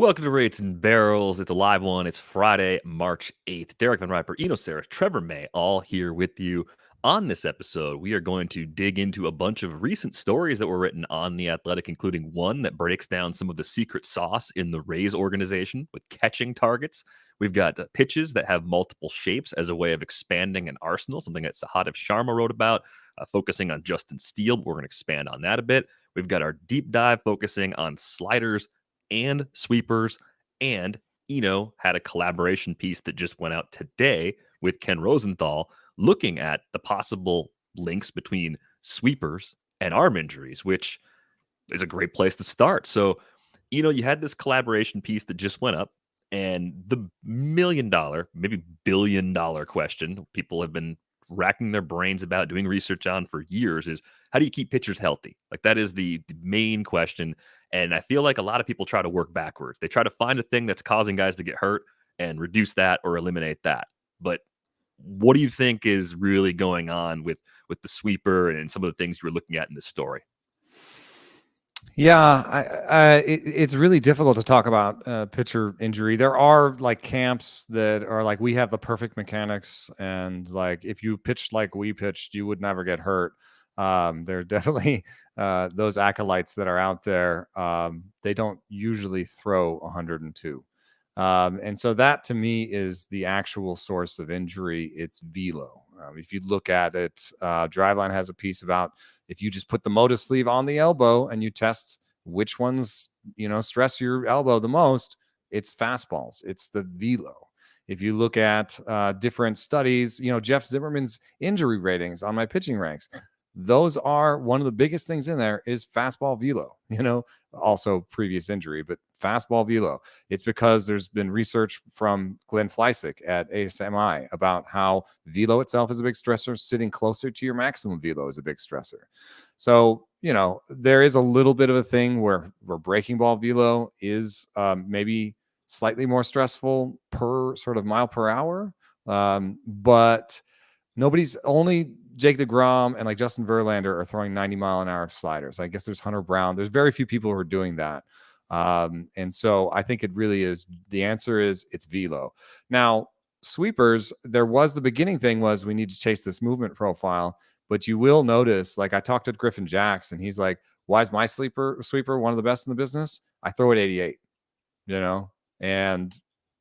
Welcome to Rates and Barrels. It's a live one. It's Friday, March 8th. Derek Van Riper, Eno Sarah, Trevor May, all here with you. On this episode, we are going to dig into a bunch of recent stories that were written on The Athletic, including one that breaks down some of the secret sauce in the Rays organization with catching targets. We've got pitches that have multiple shapes as a way of expanding an arsenal, something that Sahadev Sharma wrote about, focusing on Justin Steele. We're going to expand on that a bit. We've got our deep dive focusing on sliders and sweepers. And Eno had a collaboration piece that just went out today with Ken Rosenthal looking at the possible links between sweepers and arm injuries, which is a great place to start. So, you had this collaboration piece that just went up, and the $1 million, maybe $1 billion question people have been racking their brains about doing research on for years is how do you keep pitchers healthy? Like that is the main question. And I feel like a lot of people try to work backwards. They try to find a thing that's causing guys to get hurt and reduce that or eliminate that. But what do you think is really going on with the sweeper and some of the things you were looking at in this story? Yeah, it's really difficult to talk about pitcher injury. There are like camps that are like, we have the perfect mechanics, and like if you pitched like we pitched, you would never get hurt. There are definitely those acolytes that are out there. They don't usually throw 102. And so that to me is the actual source of injury. It's velo. If you look at it, Driveline has a piece about if you just put the motor sleeve on the elbow and you test which ones, stress your elbow the most, it's fastballs. It's the velo. If you look at different studies, Jeff Zimmerman's injury ratings on my pitching ranks, those are one of the biggest things in there is fastball velo, also previous injury, but fastball velo. It's because there's been research from Glenn Fleisig at ASMI about how velo itself is a big stressor. Sitting closer to your maximum velo is a big stressor. So, there is a little bit of a thing where breaking ball velo is maybe slightly more stressful per sort of mile per hour. But nobody's only Jake DeGrom and like Justin Verlander are throwing 90-mile-an-hour sliders. I guess there's Hunter Brown. There's very few people who are doing that. And so I think it really is, the answer is it's velo. Now, sweepers, there was the beginning thing was we need to chase this movement profile, but you will notice, like I talked to Griffin Jacks and he's like, why is my sweeper one of the best in the business? I throw it 88, and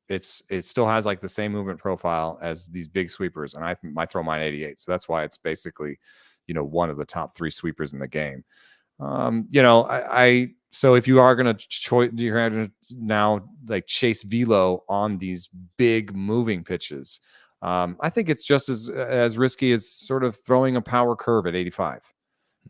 it still has like the same movement profile as these big sweepers, and I throw mine 88, so that's why it's basically one of the top 3 sweepers in the game. So if you are going to now like chase velo on these big moving pitches, I think it's just as risky as sort of throwing a power curve at 85.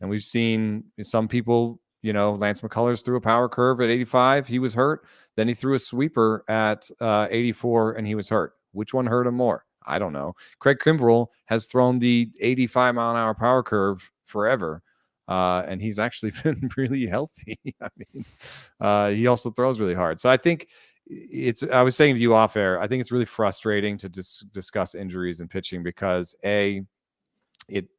And we've seen some people, Lance McCullers threw a power curve at 85. He was hurt. Then he threw a sweeper at 84 and he was hurt. Which one hurt him more? I don't know. Craig Kimbrell has thrown the 85-mile-an-hour power curve forever. And he's actually been really healthy. I mean, he also throws really hard. So I think I was saying to you off air, I think it's really frustrating to discuss injuries in pitching because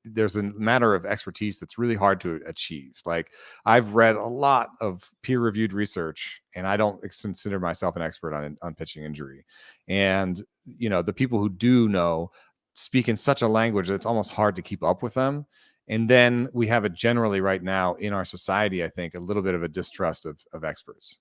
there's a matter of expertise that's really hard to achieve. Like I've read a lot of peer-reviewed research, and I don't consider myself an expert on pitching injury. And the people who do know speak in such a language that it's almost hard to keep up with them. And then we have it generally right now in our society, I think, a little bit of a distrust of experts.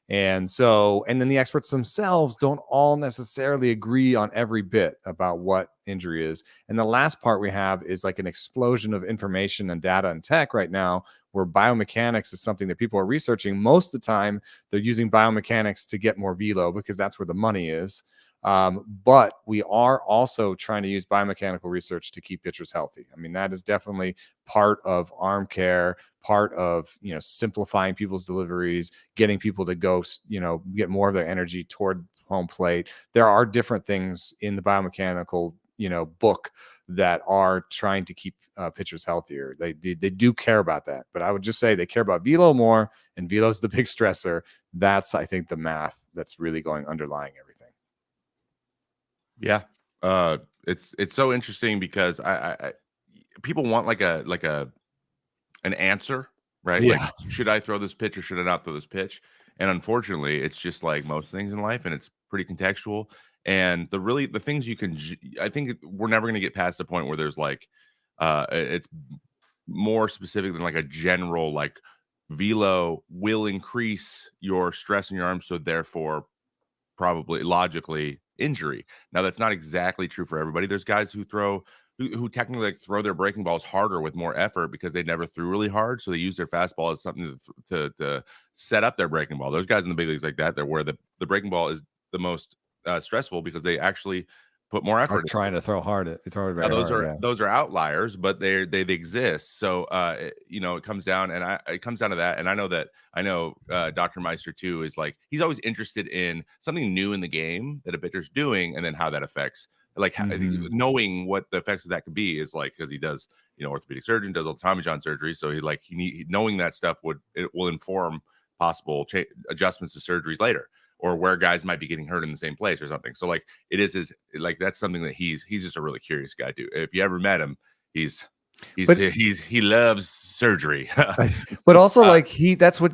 And then the experts themselves don't all necessarily agree on every bit about what injury is. And the last part we have is like an explosion of information and data and tech right now, where biomechanics is something that people are researching. Most of the time, they're using biomechanics to get more velo because that's where the money is. But we are also trying to use biomechanical research to keep pitchers healthy. I mean, that is definitely part of arm care, part of, simplifying people's deliveries, getting people to go, get more of their energy toward home plate. There are different things in the biomechanical, book that are trying to keep pitchers healthier. They do care about that, but I would just say they care about velo more, and velo is the big stressor. That's, I think, the math that's really going underlying everything. Yeah. It's so interesting because I people want like an answer, right? Yeah. Like, should I throw this pitch or should I not throw this pitch? And unfortunately, it's just like most things in life, and it's pretty contextual. And the things you can, I think we're never going to get past the point where there's like, it's more specific than like a general like velo will increase your stress in your arm, so therefore probably logically injury. Now that's not exactly true for everybody. There's guys who who technically like throw their breaking balls harder with more effort because they never threw really hard, so they use their fastball as something to set up their breaking ball. There's guys in the big leagues like that, where the breaking ball is the most stressful because they actually put more effort. Trying to throw hard. Throw it very those hard, are those are outliers, but they exist. So it comes down, and it comes down to that. And I know Dr. Meister too is like he's always interested in something new in the game that a pitcher's doing, and then how that affects, like knowing what the effects of that could be is like, because he does orthopedic surgeon, does all the Tommy John surgery, so knowing that stuff will inform possible adjustments to surgeries later, or where guys might be getting hurt in the same place or something. So like that's something that he's just a really curious guy too. If you ever met him, he loves surgery. But also like that's what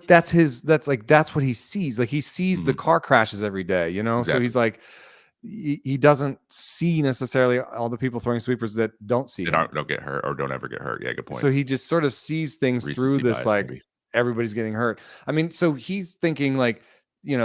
he sees. Like he sees the car crashes every day, Exactly. So he's like he doesn't see necessarily all the people throwing sweepers that don't see that don't get hurt or don't ever get hurt. Yeah, good point. So he just sort of sees things through this bias, like maybe. Everybody's getting hurt. I mean, so he's thinking like,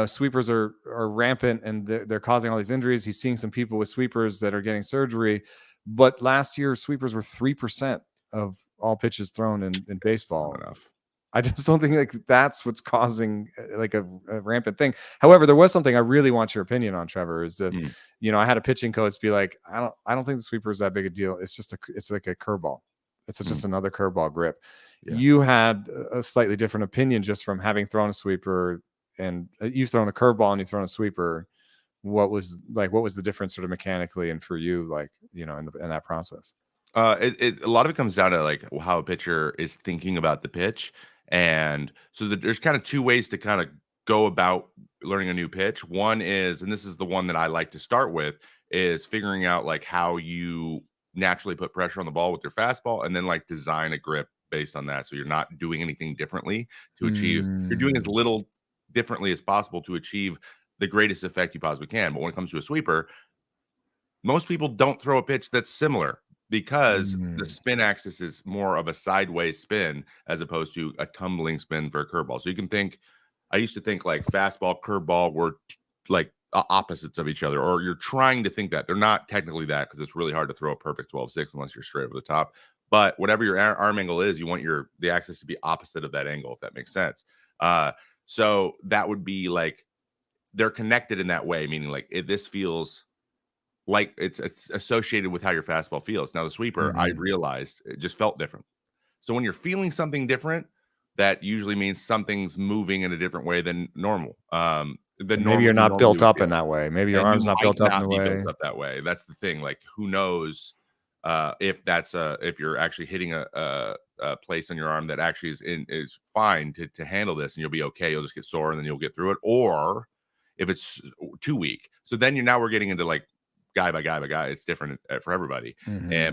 sweepers are rampant and they're causing all these injuries. He's seeing some people with sweepers that are getting surgery, but last year sweepers were 3% of all pitches thrown in baseball. Not enough. I just don't think like that's what's causing like a rampant thing. However, there was something I really want your opinion on, Trevor, is that, I had a pitching coach be like, I don't think the sweeper is that big a deal. It's like a curveball. It's just another curveball grip. Yeah. You had a slightly different opinion just from having thrown a sweeper, and you've thrown a curveball and you've thrown a sweeper. What was the difference sort of mechanically and for you, like, in that process? A lot of it comes down to like how a pitcher is thinking about the pitch. And so there's kind of two ways to kind of go about learning a new pitch. One is, and this is the one that I like to start with, is figuring out like how you naturally put pressure on the ball with your fastball, and then like design a grip based on that. So you're not doing anything differently to achieve. You're doing as little differently as possible to achieve the greatest effect you possibly can. But when it comes to a sweeper, most people don't throw a pitch that's similar, because the spin axis is more of a sideways spin as opposed to a tumbling spin for a curveball. So you can think, I used to think like fastball, curveball were like opposites of each other, or you're trying to think that. They're not technically that, because it's really hard to throw a perfect 12-6 unless you're straight over the top. But whatever your arm angle is, you want the axis to be opposite of that angle, if that makes sense. So that would be like they're connected in that way, meaning like this feels like it's associated with how your fastball feels. Now the sweeper, I realized it just felt different. So when you're feeling something different, that usually means something's moving in a different way than normal. Maybe you're not built up in that way. Maybe your arm's not built up in the way. Built up that way. That's the thing. Like, who knows if you're actually hitting a place on your arm that actually is fine to handle this, and you'll be okay. You'll just get sore and then you'll get through it. Or if it's too weak. So then we're getting into like guy by guy. It's different for everybody.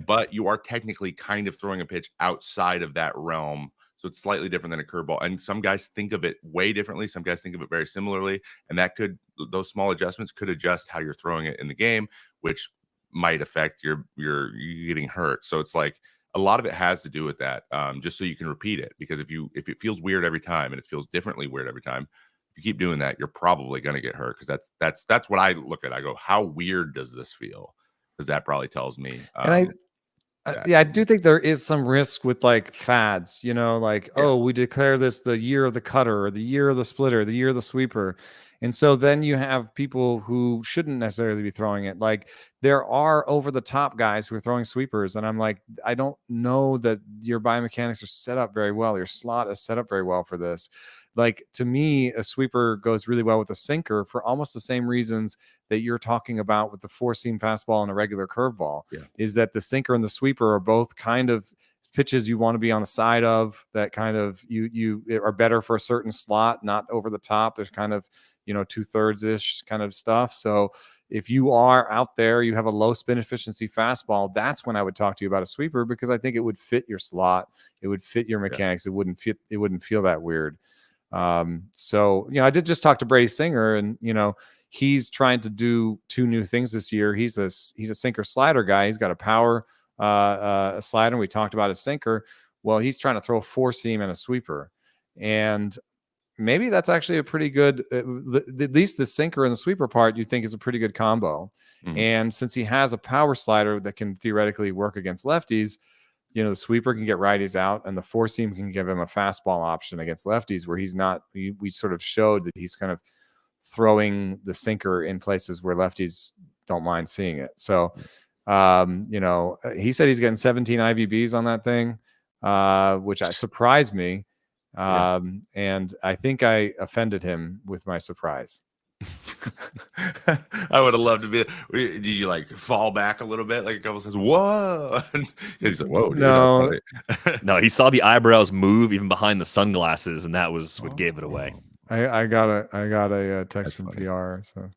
But you are technically kind of throwing a pitch outside of that realm. So it's slightly different than a curveball. And some guys think of it way differently. Some guys think of it very similarly. And those small adjustments could adjust how you're throwing it in the game, which might affect you getting hurt. So it's like a lot of it has to do with that, just so you can repeat it. Because if it feels weird every time, and it feels differently weird every time, if you keep doing that, you're probably going to get hurt. Because that's what I look at. I go, how weird does this feel? Because that probably tells me. I do think there is some risk with like fads, oh, we declare this the year of the cutter, or the year of the splitter, the year of the sweeper. And so then you have people who shouldn't necessarily be throwing it. Like, there are over the top guys who are throwing sweepers. And I'm like, I don't know that your biomechanics are set up very well. Your slot is set up very well for this. Like, to me, a sweeper goes really well with a sinker for almost the same reasons that you're talking about with the 4-seam fastball and a regular curveball. Is that the sinker and the sweeper are both kind of pitches you want to be on the side of, that kind of you are better for a certain slot, not over the top. There's kind of 2/3 ish kind of stuff. So if you are out there, you have a low spin efficiency fastball, that's when I would talk to you about a sweeper, because I think it would fit your slot, it would fit your mechanics, it wouldn't feel that weird. So, I did just talk to Brady Singer, and, he's trying to do two new things this year. He's a sinker slider guy. He's got a power slider. We talked about his sinker. Well, he's trying to throw a four seam and a sweeper. And maybe that's actually a pretty good, at least the sinker and the sweeper part, you think is a pretty good combo. Mhm. And since he has a power slider that can theoretically work against lefties, the sweeper can get righties out, and the four seam can give him a fastball option against lefties where he's not. We sort of showed that he's kind of throwing the sinker in places where lefties don't mind seeing it. So, he said he's getting 17 IVBs on that thing, which surprised me. And I think I offended him with my surprise. I would have loved to be. Did you like fall back a little bit, like a couple says, "Whoa"? He's like, "Whoa, dude, no, no." He saw the eyebrows move even behind the sunglasses, and that was what gave it away. I got a text from PR. So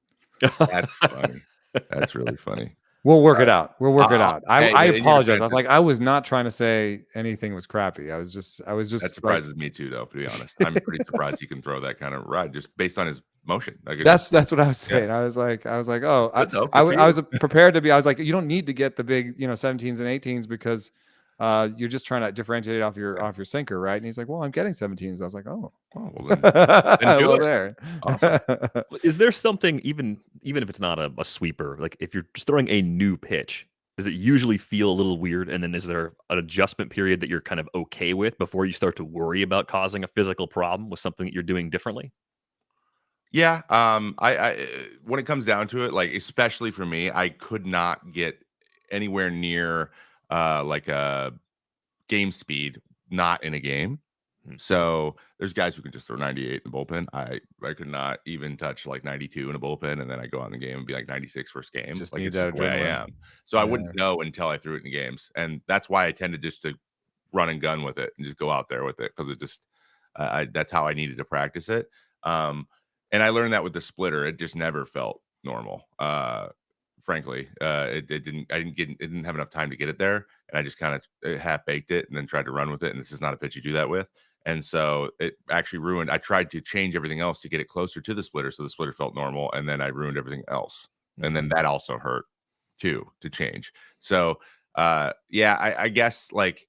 that's funny. That's really funny. We'll work it out. We'll work it out. I in your apologize. I defense, was like, I was not trying to say anything was crappy. I was just. That surprises me too, though. To be honest, I'm pretty surprised he can throw that kind of ride just based on his motion. Like that's what I was saying. Yeah. I was like, oh, I was prepared to be. I was like, you don't need to get the big, 17s and 18s because you're just trying to differentiate off your sinker, right? And he's like, well, I'm getting 17s. I was like, oh well, then well, there. Awesome. Is there something even if it's not a sweeper, like if you're just throwing a new pitch, does it usually feel a little weird? And then is there an adjustment period that you're kind of okay with before you start to worry about causing a physical problem with something that you're doing differently? Yeah. I when it comes down to it, like especially for me, I could not get anywhere near like a game speed, not in a game. So there's guys who can just throw 98 in the bullpen. I could not even touch like 92 in a bullpen, and then I go out in the game and be like 96 first game. Just like need it's that the way I am. So I wouldn't know until I threw it in games, and that's why I tended just to run and gun with it and just go out there with it because it just that's how I needed to practice it. And I learned that with the splitter, it just never felt normal. Frankly, it didn't have enough time to get it there, and I just kind of half baked it and then tried to run with it. And this is not a pitch you do that with. And so it actually ruined. I tried to change everything else to get it closer to the splitter, so the splitter felt normal, and then I ruined everything else, and then that also hurt too to change. So I guess like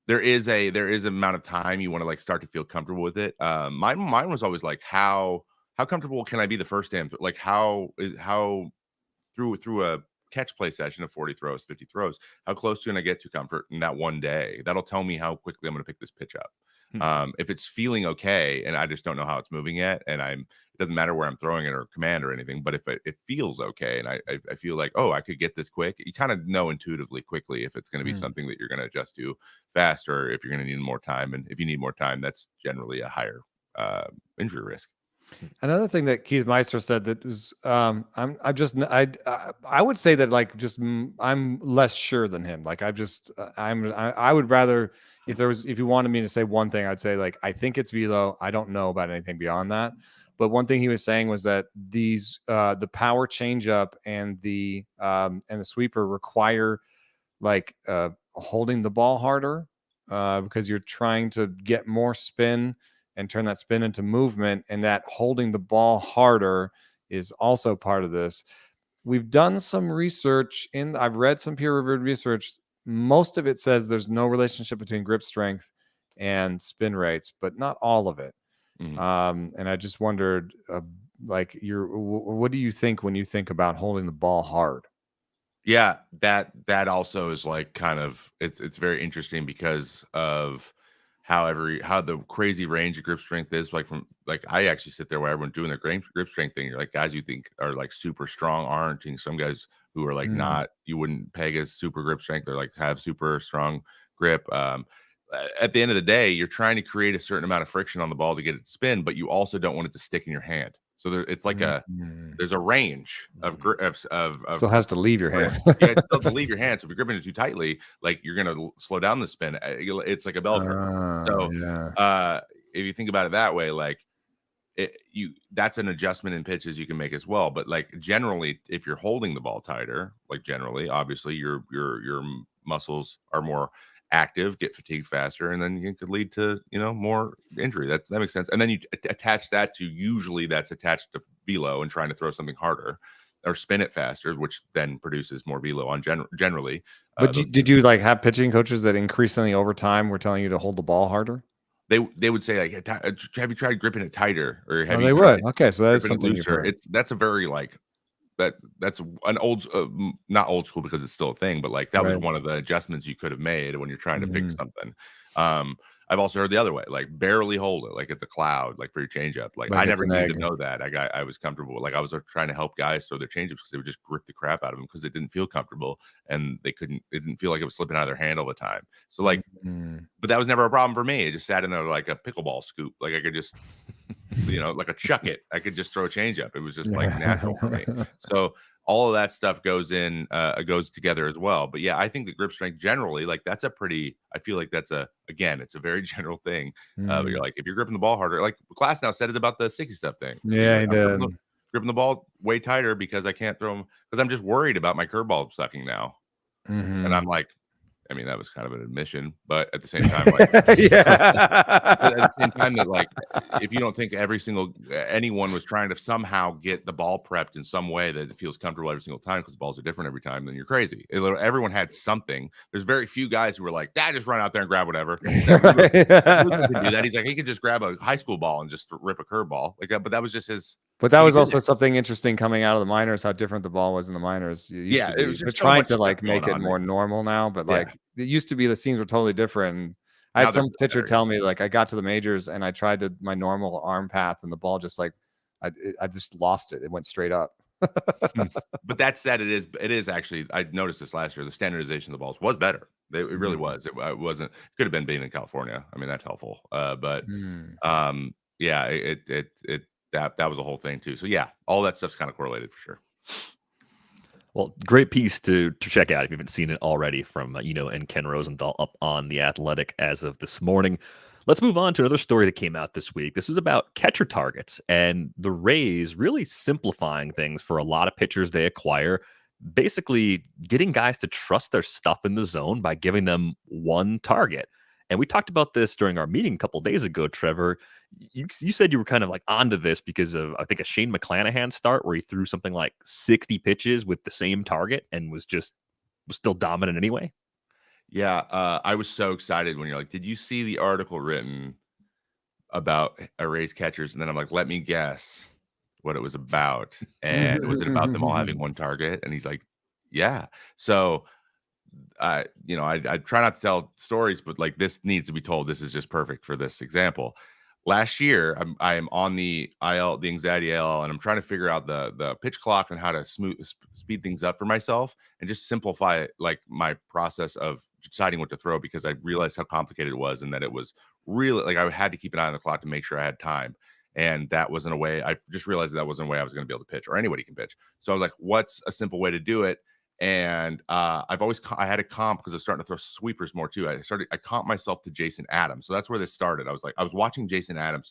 there is an amount of time you want to like start to feel comfortable with it. Mine was always like how comfortable can I be the first time? Like how through a catch play session of 40 throws, 50 throws, how close can I get to comfort in that one day? That'll tell me how quickly I'm going to pick this pitch up. If it's feeling okay and I just don't know how it's moving yet, and it doesn't matter where I'm throwing it or command or anything, but if it feels okay and I feel like, oh, I could get this quick, you kind of know intuitively quickly if it's going to be something that you're going to adjust to fast or if you're going to need more time. And if you need more time, that's generally a higher injury risk. Another thing that Keith Meister said that was, I would say that like just I'm less sure than him. Like I would rather if you wanted me to say one thing, I'd say like I think it's velo. I don't know about anything beyond that. But one thing he was saying was that these the power changeup and the sweeper require like holding the ball harder because you're trying to get more spin and turn that spin into movement, and that holding the ball harder is also part of this. We've done some research I've read some peer-reviewed research. Most of it says there's no relationship between grip strength and spin rates, but not all of it. And I just wondered, what do you think when you think about holding the ball hard? Yeah, that also is like kind of it's very interesting because of how the crazy range of grip strength is. Like from like I actually sit there where everyone's doing their grip strength thing. You're like guys you think are like super strong aren't, and some guys who are like not, you wouldn't peg as super grip strength or like have super strong grip. At the end of the day, you're trying to create a certain amount of friction on the ball to get it to spin, but you also don't want it to stick in your hand. So it's like there's a range of still has to leave your hand. Yeah, it still has to leave your hand. So if you're gripping it too tightly, like you're gonna slow down the spin. It's like a bell curve. So if you think about it that way, like that's an adjustment in pitches you can make as well. But like generally, if you're holding the ball tighter, like generally, obviously your muscles are more active, get fatigued faster, and then it could lead to, more injury. That makes sense. And then you attach that to, usually that's attached to velo and trying to throw something harder or spin it faster, which then produces more velo on generally. But did you like have pitching coaches that increasingly over time were telling you to hold the ball harder? They would say like, have you tried gripping it tighter, or have they you would. tried Okay, so that's gripping it something looser? That's a very like that's an old not old school because it's still a thing, but like that was one of the adjustments you could have made when you're trying to figure something. I've also heard the other way, like barely hold it, like it's a cloud, like for your changeup. Like I never needed to know that. I was comfortable. Like I was trying to help guys throw their changeups because they would just grip the crap out of them because it didn't feel comfortable and it didn't feel like it was slipping out of their hand all the time. So like, but that was never a problem for me. It just sat in there like a pickleball scoop. Like I could just, like a chuck it. I could just throw a changeup. It was just like natural for me. So all of that stuff goes together as well. But yeah, I think the grip strength generally, like that's I feel like that's it's a very general thing. But you're like, if you're gripping the ball harder, like Class now said it about the sticky stuff thing. Yeah, he did. Gripping the ball way tighter because I can't throw them because I'm just worried about my curveball sucking now. And I'm like, I mean, that was kind of an admission, but at the same time, like, at the same time, that like, if you don't think anyone was trying to somehow get the ball prepped in some way that it feels comfortable every single time because the balls are different every time, then you're crazy. Everyone had something. There's very few guys who were like, just run out there and grab whatever. Luka could do that. He's like, he could just grab a high school ball and just rip a curveball like that. But that was just his. But that was also something interesting coming out of the minors, how different the ball was in the minors. It was just trying to like make it more normal now, but like it used to be the scenes were totally different. And I had some pitcher tell me like I got to the majors and I tried my normal arm path and the ball just like I just lost it. It went straight up. But that said, it is actually, I noticed this last year, the standardization of the balls was better. It really was. It wasn't, could have been being in California. I mean, that's helpful. That was a whole thing too. So yeah, all that stuff's kind of correlated for sure. Well, great piece to check out if you haven't seen it already from and Ken Rosenthal up on The Athletic as of this morning. Let's move on to another story that came out this week. This was about catcher targets and the Rays really simplifying things for a lot of pitchers they acquire, basically getting guys to trust their stuff in the zone by giving them one target. And we talked about this during our meeting a couple days ago, Trevor. You said you were kind of like onto this because of, I think, a Shane McClanahan start where he threw something like 60 pitches with the same target and was still dominant anyway. Yeah, I was so excited when you're like, did you see the article written about Rays catchers? And then I'm like, let me guess what it was about. And was it about them all having one target? And he's like, yeah. So I try not to tell stories, but like this needs to be told. This is just perfect for this example. Last year, I am on the IL, the anxiety IL, and I'm trying to figure out the pitch clock and how to speed things up for myself and just simplify it, like my process of deciding what to throw, because I realized how complicated it was and that it was really like I had to keep an eye on the clock to make sure I had time. And that wasn't a way. I just realized that wasn't a way I was going to be able to pitch, or anybody can pitch. So I was like, what's a simple way to do it? And I had a comp because I was starting to throw sweepers more too. I comped myself to Jason Adams. So that's where this started. I was watching Jason Adams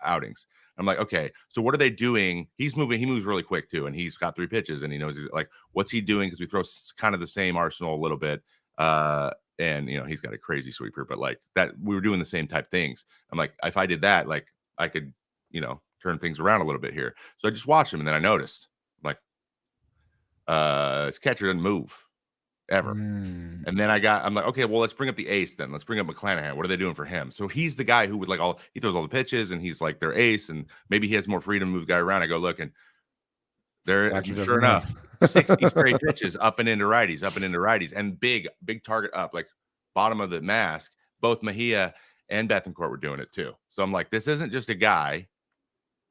outings. I'm like, okay, so what are they doing? He moves really quick too. And he's got 3 pitches and he knows like, what's he doing? Because we throw kind of the same arsenal a little bit. And he's got a crazy sweeper, but like that, we were doing the same type things. I'm like, if I did that, like I could, turn things around a little bit here. So I just watched him and then I noticed, his catcher doesn't move ever. And then I'm like, okay, well, let's bring up the ace then. Let's bring up McClanahan. What are they doing for him? So he's the guy who would he throws all the pitches and he's like their ace and maybe he has more freedom to move guy around. I go look and sure enough, 60 straight pitches up and into righties and big target up, like bottom of the mask. Both Mejia and Bethancourt were doing it too. So I'm like, this isn't just a guy.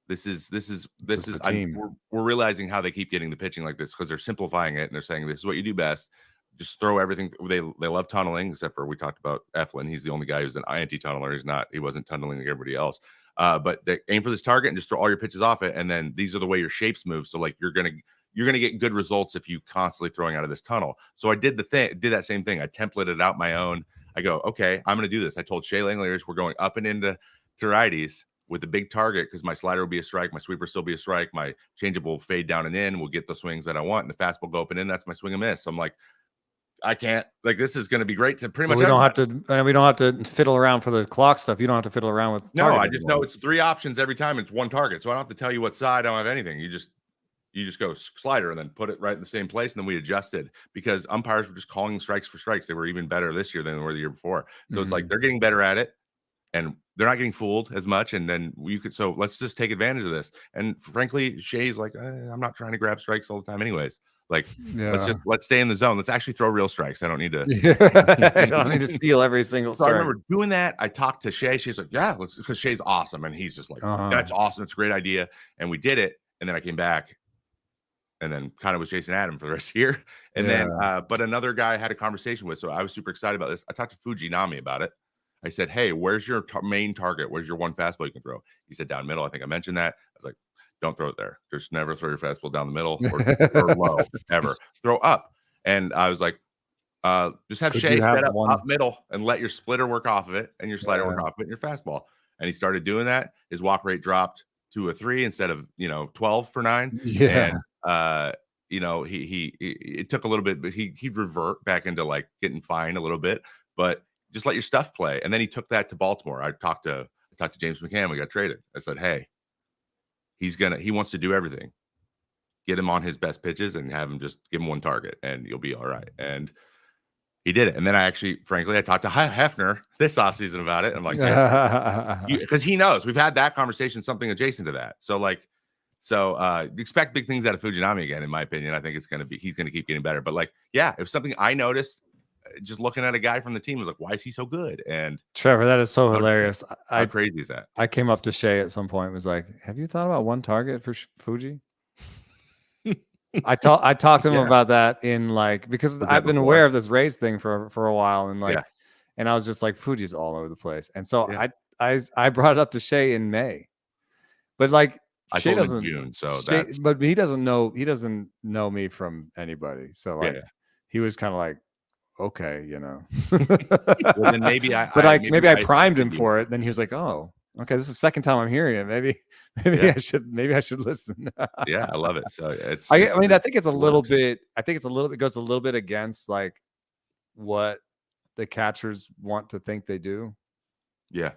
This is we're realizing how they keep getting the pitching like this because they're simplifying it and they're saying this is what you do best. Just throw everything. They love tunneling, except for we talked about Eflin. He's the only guy who's an anti-tunneler. He wasn't tunneling like everybody else. But they aim for this target and just throw all your pitches off it. And then these are the way your shapes move. So like you're gonna get good results if you constantly throwing out of this tunnel. So I did that same thing. I templated out my own. I go, okay, I'm gonna do this. I told Shea Langeliers we're going up and into righties with a big target because my slider will be a strike, my sweeper still be a strike, my changeup will fade down and in, we'll get the swings that I want, and the fastball go up and in. That's my swing and miss. So I'm like, I can't, like, this is going to be great to pretty So much we don't everybody. have to, and we don't have to fiddle around for the clock stuff. You don't have to fiddle around with No, target I just know anymore. it's 3 options every time. It's one target. So I don't have to tell you what side. I don't have anything. You just go slider and then put it right in the same place. And then we adjusted because umpires were just calling strikes for strikes. They were even better this year than they were the year before. So it's like they're getting better at it and they're not getting fooled as much. And then so let's just take advantage of this. And frankly, Shay's like, I'm not trying to grab strikes all the time anyways. Like, let's stay in the zone. Let's actually throw real strikes. I don't need to. I don't need to steal every single So I strike. remember doing that. I talked to Shay. She's like, yeah, because Shay's awesome. And he's just like, that's awesome. It's a great idea. And we did it. And then I came back and then kind of was Jason Adam for the rest of the year. And then, but another guy I had a conversation with. So I was super excited about this. I talked to Fujinami about it. I said, hey, where's your main target? Where's your one fastball you can throw? He said, down middle. I think I mentioned that. I was like, don't throw it there. Just never throw your fastball down the middle or low, ever. Throw up. And I was like, just have Shay set up middle and let your splitter work off of it and your slider work off of it and your fastball. And he started doing that. His walk rate dropped to a 3 instead of 12 per 9. Yeah. And it took a little bit, but he'd revert back into like getting fine a little bit, but just let your stuff play. And then he took that to Baltimore. I talked to James McCann. We got traded. I said, hey, he wants to do everything. Get him on his best pitches and have him just give him one target and you'll be all right. And he did it. And then I talked to Hefner this offseason about it. I'm like, because he knows we've had that conversation, something adjacent to that. So expect big things out of Fujinami again, in my opinion. I think he's going to keep getting better. But like, yeah, it was something I noticed just looking at a guy from the team. I was like, why is he so good? And Trevor, that is so hilarious. How crazy is that? I came up to Shay at some point and was like, have you thought about one target for Fuji? I talked to him about that because I've been aware of this Rays thing for a while and and I was just like, Fuji's all over the place. And so I brought it up to Shay in May. But like Shay doesn't June, so but he doesn't know me from anybody. So he was kind of like, okay, well, then maybe I primed him for it. Then he was like, oh, okay, this is the second time I'm hearing it. Maybe I should listen. Yeah, I love it. So I think it's a little bit. I think it goes a little bit against like what the catchers want to think they do. Yeah.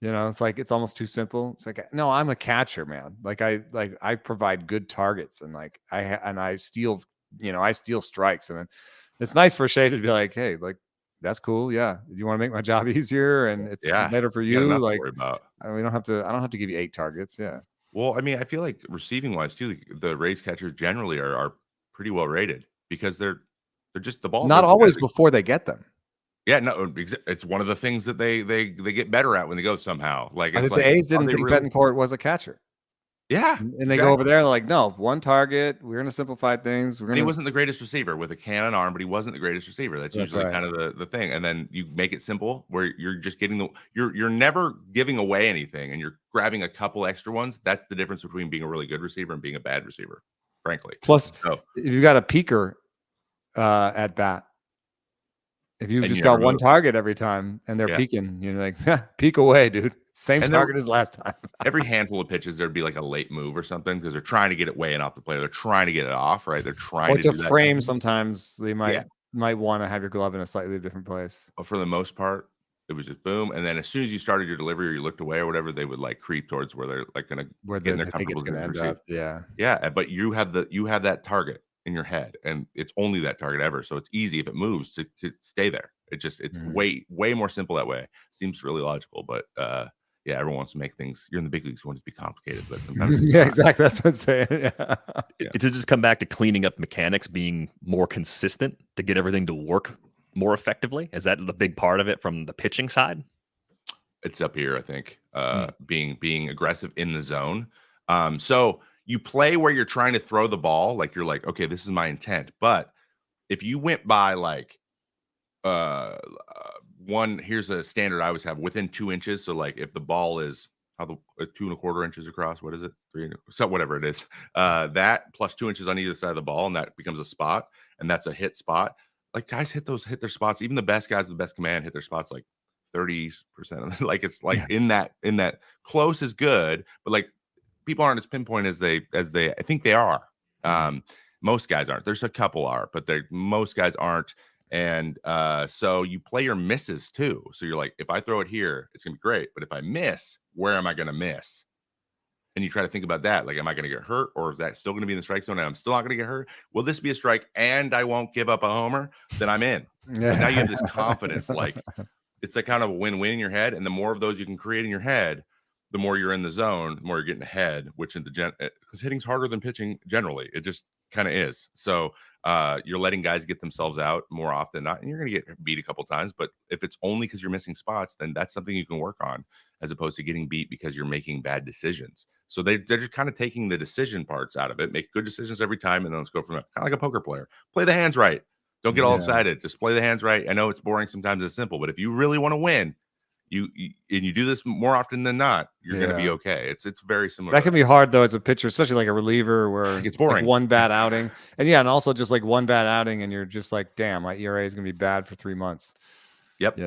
It's like it's almost too simple. It's like, no, I'm a catcher, man. I provide good targets and I steal, I steal strikes. And then it's nice for Shay to be like, hey, like, that's cool. Yeah. Do you want to make my job easier? And it's better for you. Like, I don't have to give you 8 targets. Yeah. Well, I mean, I feel like receiving wise too, the Rays catchers generally are pretty well rated because they're just the ball. Not always before they get them. Yeah, no, it's one of the things that they get better at when they go somehow. Like, it's the A's didn't think Betancourt was a catcher. Yeah, and they go over there like, no, one target. We're going to simplify things. He wasn't the greatest receiver with a cannon arm, but he wasn't the greatest receiver. That's usually kind of the thing. And then you make it simple where you're just getting you're never giving away anything, and you're grabbing a couple extra ones. That's the difference between being a really good receiver and being a bad receiver, frankly. Plus, if you've got a peaker at bat. If you've just got one target every time and they're peeking, you're like, peek away, dude. Same target as last time. Every handful of pitches, there'd be like a late move or something because they're trying to get it way in off the player. They're trying to get it off, right? They're trying to frame. Sometimes they might want to have your glove in a slightly different place. But for the most part, it was just boom. And then as soon as you started your delivery or you looked away or whatever, they would like creep towards where they're like going to get in their comfortable going to end up. Yeah. Yeah. But you have that target in your head and it's only that target ever. So it's easy if it moves to stay there. It's way more simple that way. Seems really logical, but everyone wants to make things. You're in the big leagues, you want it to be complicated, but sometimes exactly. That's what I'm saying. Yeah. To just come back to cleaning up mechanics, being more consistent to get everything to work more effectively. Is that the big part of it from the pitching side? It's up here, I think. Being aggressive in the zone. So you play where you're trying to throw the ball, like you're like, okay, this is my intent. But if you went by like here's a standard I always have within 2 inches. So like if the ball is 2.25 inches across, what is it? 3, so whatever it is, that plus 2 inches on either side of the ball, and that becomes a spot, and that's a hit spot. Like guys hit their spots. Even the best guys, the best command, hit their spots like 30% of them. Like it's like in that close is good, but like people aren't as pinpoint as they I think they are. Most guys aren't. There's a couple are, but most guys aren't And so you play your misses too. So you're like, if I throw it here, it's gonna be great. But if I miss, where am I gonna miss? And you try to think about that. Like, am I gonna get hurt, or is that still gonna be in the strike zone and I'm still not gonna get hurt? Will this be a strike and I won't give up a homer? Then I'm in. So now you have this confidence, like it's like kind of a win-win in your head. And the more of those you can create in your head, the more you're in the zone, the more you're getting ahead, which in the because hitting's harder than pitching generally. It just kind of is. So you're letting guys get themselves out more often than not, and you're going to get beat a couple times. But if it's only because you're missing spots, then that's something you can work on, as opposed to getting beat because you're making bad decisions. So they're just kind of taking the decision parts out of it, make good decisions every time, and then let's go from it. Kind of like a poker player. Play the hands right. Don't get all excited. Just play the hands right. I know it's boring sometimes. It's simple, but if you really want to win, you do this more often than not, you're going to be okay. It's very similar. That can be hard though as a pitcher, especially like a reliever where it's boring. Like one bad outing, and also just like one bad outing, and you're just like, damn, my ERA is going to be bad for 3 months. Yep.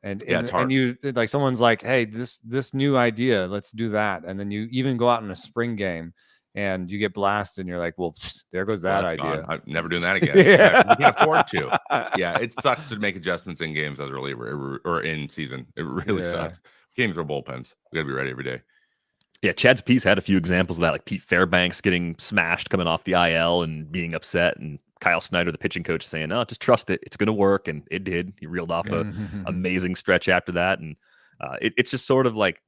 And it's hard. And you like someone's like, hey, this new idea, let's do that, and then you even go out in a spring game and you get blasted, and you're like, well, there goes that idea. Gone. I'm never doing that again. You can't afford to. Yeah, it sucks to make adjustments in games as a reliever or in season. It really sucks. Games are bullpens. We gotta be ready every day. Yeah, Chad's piece had a few examples of that, like Pete Fairbanks getting smashed coming off the IL and being upset, and Kyle Snyder, the pitching coach, saying, "No, just trust it. It's going to work," and it did. He reeled off a amazing stretch after that, and it's just sort of like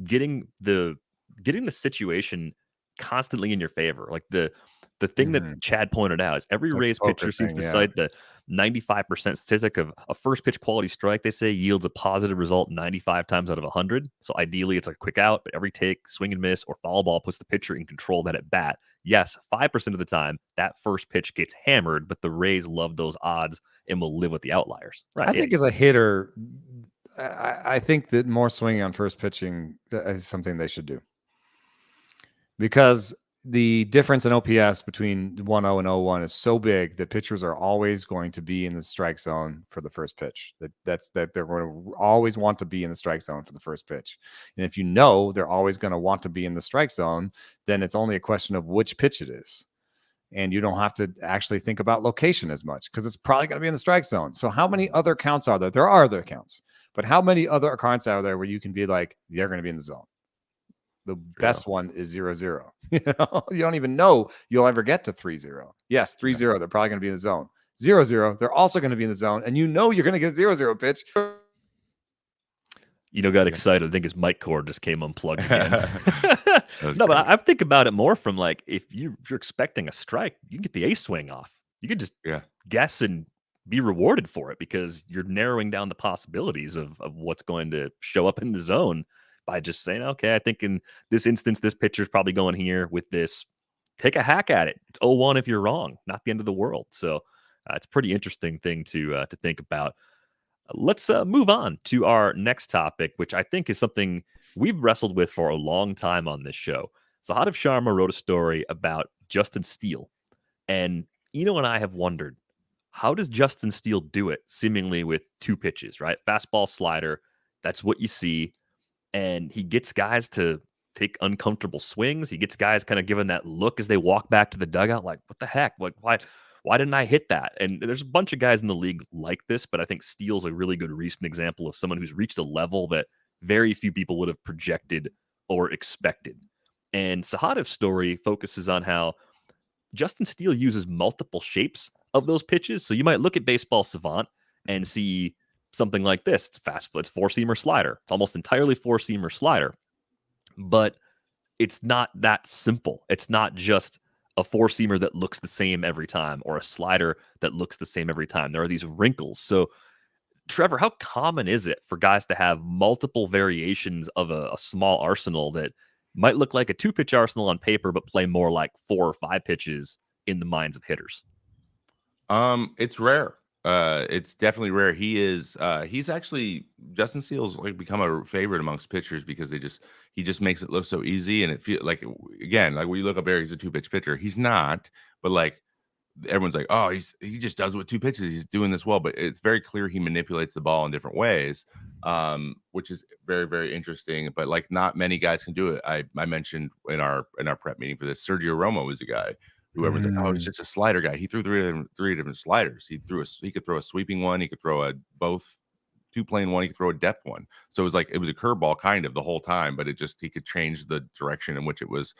getting the situation constantly in your favor. Like the thing that Chad pointed out is every Rays pitcher seems to cite the 95% statistic of a first pitch quality strike. They say yields a positive result 95 times out of 100. So ideally it's a quick out, but every take, swing and miss, or foul ball puts the pitcher in control of that at bat. Yes, 5% of the time that first pitch gets hammered, but the Rays love those odds and will live with the outliers. Right? I think as a hitter, I think that more swinging on first pitching is something they should do, because the difference in OPS between 1-0 and 0-1 is so big that pitchers are always going to be in the strike zone for the first pitch. That they're going to always want to be in the strike zone for the first pitch. And if you know they're always going to want to be in the strike zone, then it's only a question of which pitch it is. And you don't have to actually think about location as much because it's probably going to be in the strike zone. So how many other counts are there? There are other counts, but how many other counts are there where you can be like, they're going to be in the zone? The best one is 0-0. You don't even know you'll ever get to 3-0. Yes, 3-0. They're probably going to be in the zone. 0-0. They're also going to be in the zone, and you're going to get a 0-0 pitch. Got excited. I think his mic cord just came unplugged again. No, but I think about it more from like if you're expecting a strike, you can get the A swing off. You could just guess and be rewarded for it because you're narrowing down the possibilities of what's going to show up in the zone by just saying, okay, I think in this instance, this pitcher's probably going here with this. Take a hack at it. It's 0-1 if you're wrong, not the end of the world. So it's a pretty interesting thing to think about. Let's move on to our next topic, which I think is something we've wrestled with for a long time on this show. Sahadev Sharma wrote a story about Justin Steele. And Eno and I have wondered, how does Justin Steele do it seemingly with two pitches, right? Fastball, slider. That's what you see. And he gets guys to take uncomfortable swings. He gets guys kind of given that look as they walk back to the dugout, like, what the heck? Why didn't I hit that? And there's a bunch of guys in the league like this, but I think Steele's a really good recent example of someone who's reached a level that very few people would have projected or expected. And Sahadev's story focuses on how Justin Steele uses multiple shapes of those pitches. So you might look at Baseball Savant and see something like this. It's fastball. It's four-seamer slider. It's almost entirely four-seamer slider. But it's not that simple. It's not just a four-seamer that looks the same every time or a slider that looks the same every time. There are these wrinkles. So, Trevor, how common is it for guys to have multiple variations of a small arsenal that might look like a two-pitch arsenal on paper, but play more like 4 or 5 pitches in the minds of hitters? It's rare. It's definitely rare. He's actually, Justin Steele's like become a favorite amongst pitchers because he just makes it look so easy. And it feels like, again, like when you look up there, he's a 2-pitch pitcher. He's not, but like everyone's like, oh, he just does it with 2 pitches. He's doing this well, but it's very clear he manipulates the ball in different ways, which is very, very interesting. But like not many guys can do it. I mentioned in our prep meeting for this, Sergio Romo was a guy Whoever's like, oh, it's just a slider guy. He threw three different sliders. He could throw a sweeping one. He could throw a both 2-plane one. He could throw a depth one. So it was a curveball kind of the whole time, but he could change the direction in which it was.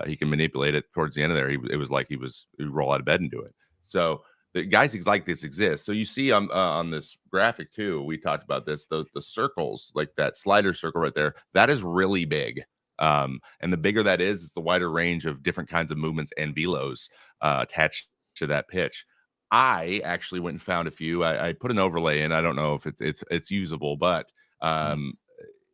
He can manipulate it towards the end of there. It was like he would roll out of bed and do it. So the guys like this exist. So you see on this graphic too, we talked about this, the circles, like that slider circle right there, that is really big. And the bigger that is the wider range of different kinds of movements and velos attached to that pitch. I actually went and found a few. I put an overlay in. I don't know if it's usable, but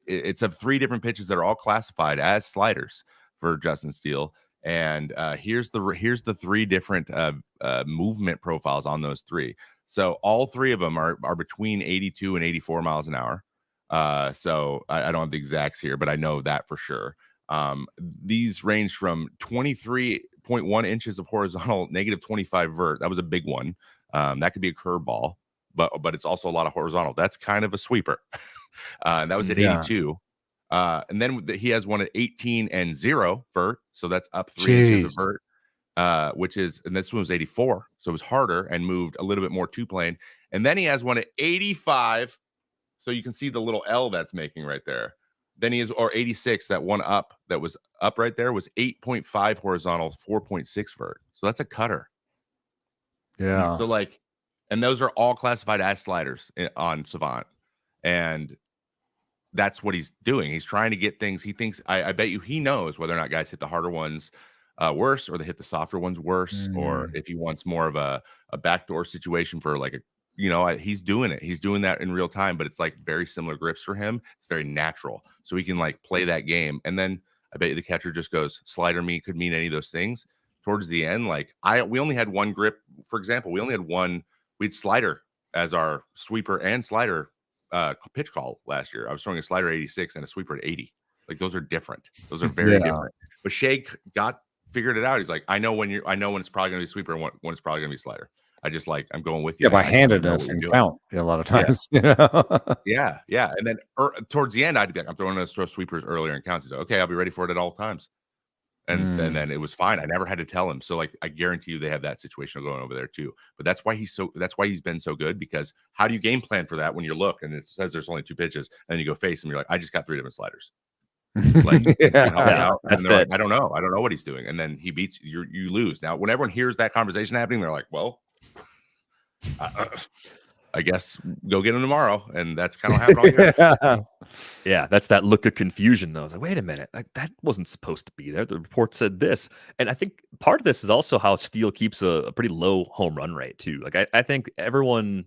it's of 3 different pitches that are all classified as sliders for Justin Steele. And here's the 3 different movement profiles on those 3. So all 3 of them are between 82 and 84 miles an hour. So I don't have the exacts here, but I know that for sure. These range from 23.1 inches of horizontal, negative 25 vert. That was a big one. That could be a curveball, but it's also a lot of horizontal. That's kind of a sweeper. That was at 82. And then he has one at 18 and 0 vert. So that's up 3 inches of vert, and this one was 84. So it was harder and moved a little bit more 2-plane. And then he has one at 85. So you can see the little L that's making right there. Then he has, or 86, that one up that was up right there was 8.5 horizontal, 4.6 vert. So that's a cutter. Yeah. So and those are all classified as sliders on Savant. And that's what he's doing. He's trying to get things. He thinks, I bet you he knows whether or not guys hit the harder ones worse, or they hit the softer ones worse, or if he wants more of a backdoor situation for he's doing it. He's doing that in real time, but it's very similar grips for him. It's very natural. So he can play that game. And then I bet you the catcher just goes, slider could mean any of those things. Towards the end, we only had one grip. For example, we had slider as our sweeper and slider pitch call last year. I was throwing a slider at 86 and a sweeper at 80. Those are different. Those are very different. But Shea figured it out. He's like, I know when it's probably going to be sweeper and when it's probably going to be slider. I just I'm going with you. Yeah, by handedness and count a lot of times. Yeah. And then towards the end, I'd be like, I'm throwing those sweepers earlier in counts. He's like, okay, I'll be ready for it at all times. And then it was fine. I never had to tell him. So I guarantee you they have that situation going over there too. But that's why he's been so good, because how do you game plan for that when you look and it says there's only 2 pitches and you go face and you're like, I just got 3 different sliders. That's that. I don't know what he's doing. And then he beats you, you lose. Now, when everyone hears that conversation happening, they're like, well, I guess go get him tomorrow. And that's kind of what happened all year. Yeah, that's that look of confusion, though. I was like, wait a minute, that wasn't supposed to be there. The report said this. And I think part of this is also how Steele keeps a pretty low home run rate, too. I think everyone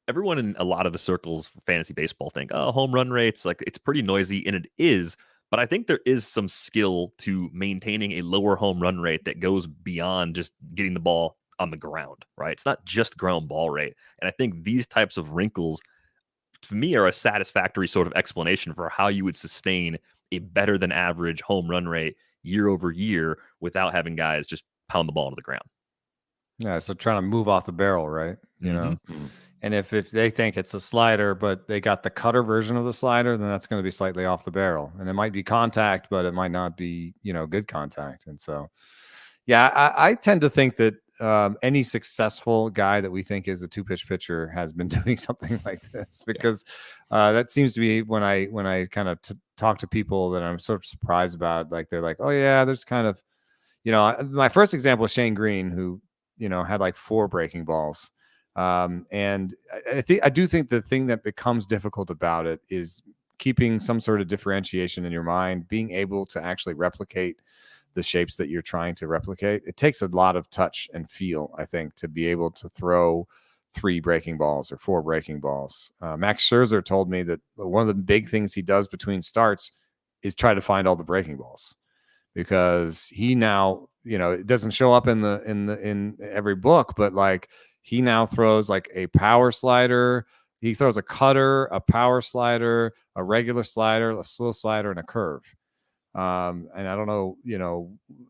in a lot of the circles for fantasy baseball think, oh, home run rates, it's pretty noisy, and it is. But I think there is some skill to maintaining a lower home run rate that goes beyond just getting the ball on the ground, right? It's not just ground ball rate. And I think these types of wrinkles, to me, are a satisfactory sort of explanation for how you would sustain a better than average home run rate year over year without having guys just pound the ball into the ground. Yeah, so trying to move off the barrel, right? And if they think it's a slider, but they got the cutter version of the slider, then that's going to be slightly off the barrel. And it might be contact, but it might not be, good contact. And so, yeah, I tend to think that any successful guy that we think is a 2-pitch pitcher has been doing something like this, because that seems to be when I kind of talk to people that I'm sort of surprised about. They're like, oh yeah, there's kind of, my first example is Shane Green, who, had 4 breaking balls. And I do think the thing that becomes difficult about it is keeping some sort of differentiation in your mind, being able to actually replicate the shapes that you're trying to replicate. It takes a lot of touch and feel, I think, to be able to throw 3 breaking balls or 4 breaking balls. Max Scherzer told me that one of the big things he does between starts is try to find all the breaking balls, because he now, it doesn't show up in every book, but he now throws a power slider. He throws a cutter, a power slider, a regular slider, a slow slider, and a curve. And I don't know,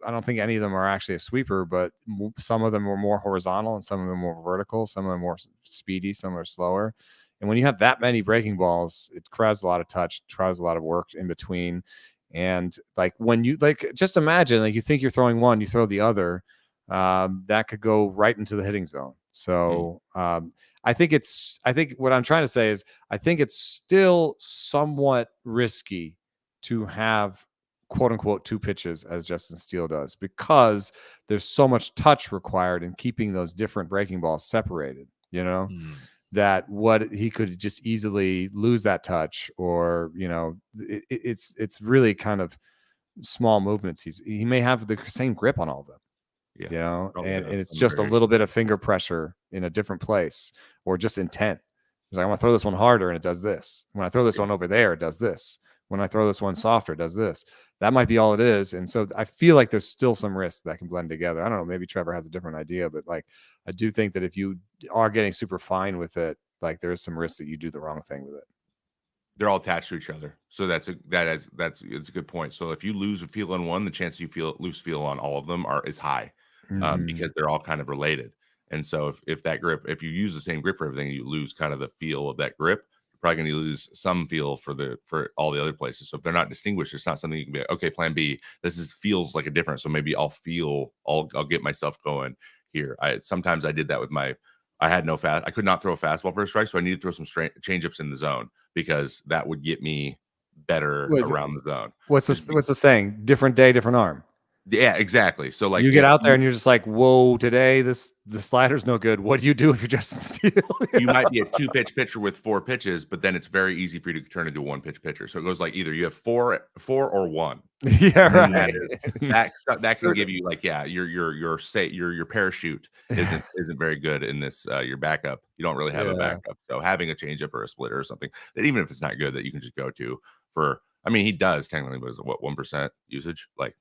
I don't think any of them are actually a sweeper, but some of them were more horizontal and some of them more vertical. Some of them more speedy, some are slower. And when you have that many breaking balls, it requires a lot of touch, requires a lot of work in between. And when you just imagine, you think you're throwing one, you throw the other. that could go right into the hitting zone. So I think what I'm trying to say is I think it's still somewhat risky to have quote unquote 2 pitches as Justin Steele does, because there's so much touch required in keeping those different breaking balls separated, that what he could just easily lose that touch, or, it's really kind of small movements. He may have the same grip on all of them. Yeah, and it's just a little bit of finger pressure in a different place, or just intent. It's like, I want to throw this one harder and it does this. When I throw this one over there, it does this. When I throw this one softer, it does this. That might be all it is. And so I feel like there's still some risk that can blend together. I don't know, maybe Trevor has a different idea, but like, I do think that if you are getting super fine with it, like there is some risk that you do the wrong thing with it. They're all attached to each other. So it's a good point. So if you lose a feel on one, the chance you lose feel on all of them is high. Because they're all kind of related. And so if you use the same grip for everything, you lose kind of the feel of that grip. You're probably going to lose some feel for all the other places. So if they're not distinguished, it's not something you can be like, okay, plan B, feels like a difference. So maybe I'll get myself going here. Sometimes I did that with I could not throw a fastball for a strike. So I needed to throw some change-ups in the zone, because that would get me better around the zone. What's the saying? Different day, different arm. Yeah, exactly. So like you get out there and you're just like, whoa, today the slider's no good. What do you do if you're Justin Steele? You might be a 2-pitch pitcher with 4 pitches, but then it's very easy for you to turn into a 1-pitch pitcher. So it goes like either you have 4 or 1. Yeah, right. That can give you like, your parachute isn't very good in this. Your backup, you don't really have a backup. So having a changeup or a splitter or something that, even if it's not good, that you can just go to for. I mean, he does technically, but is it 1% usage? Like.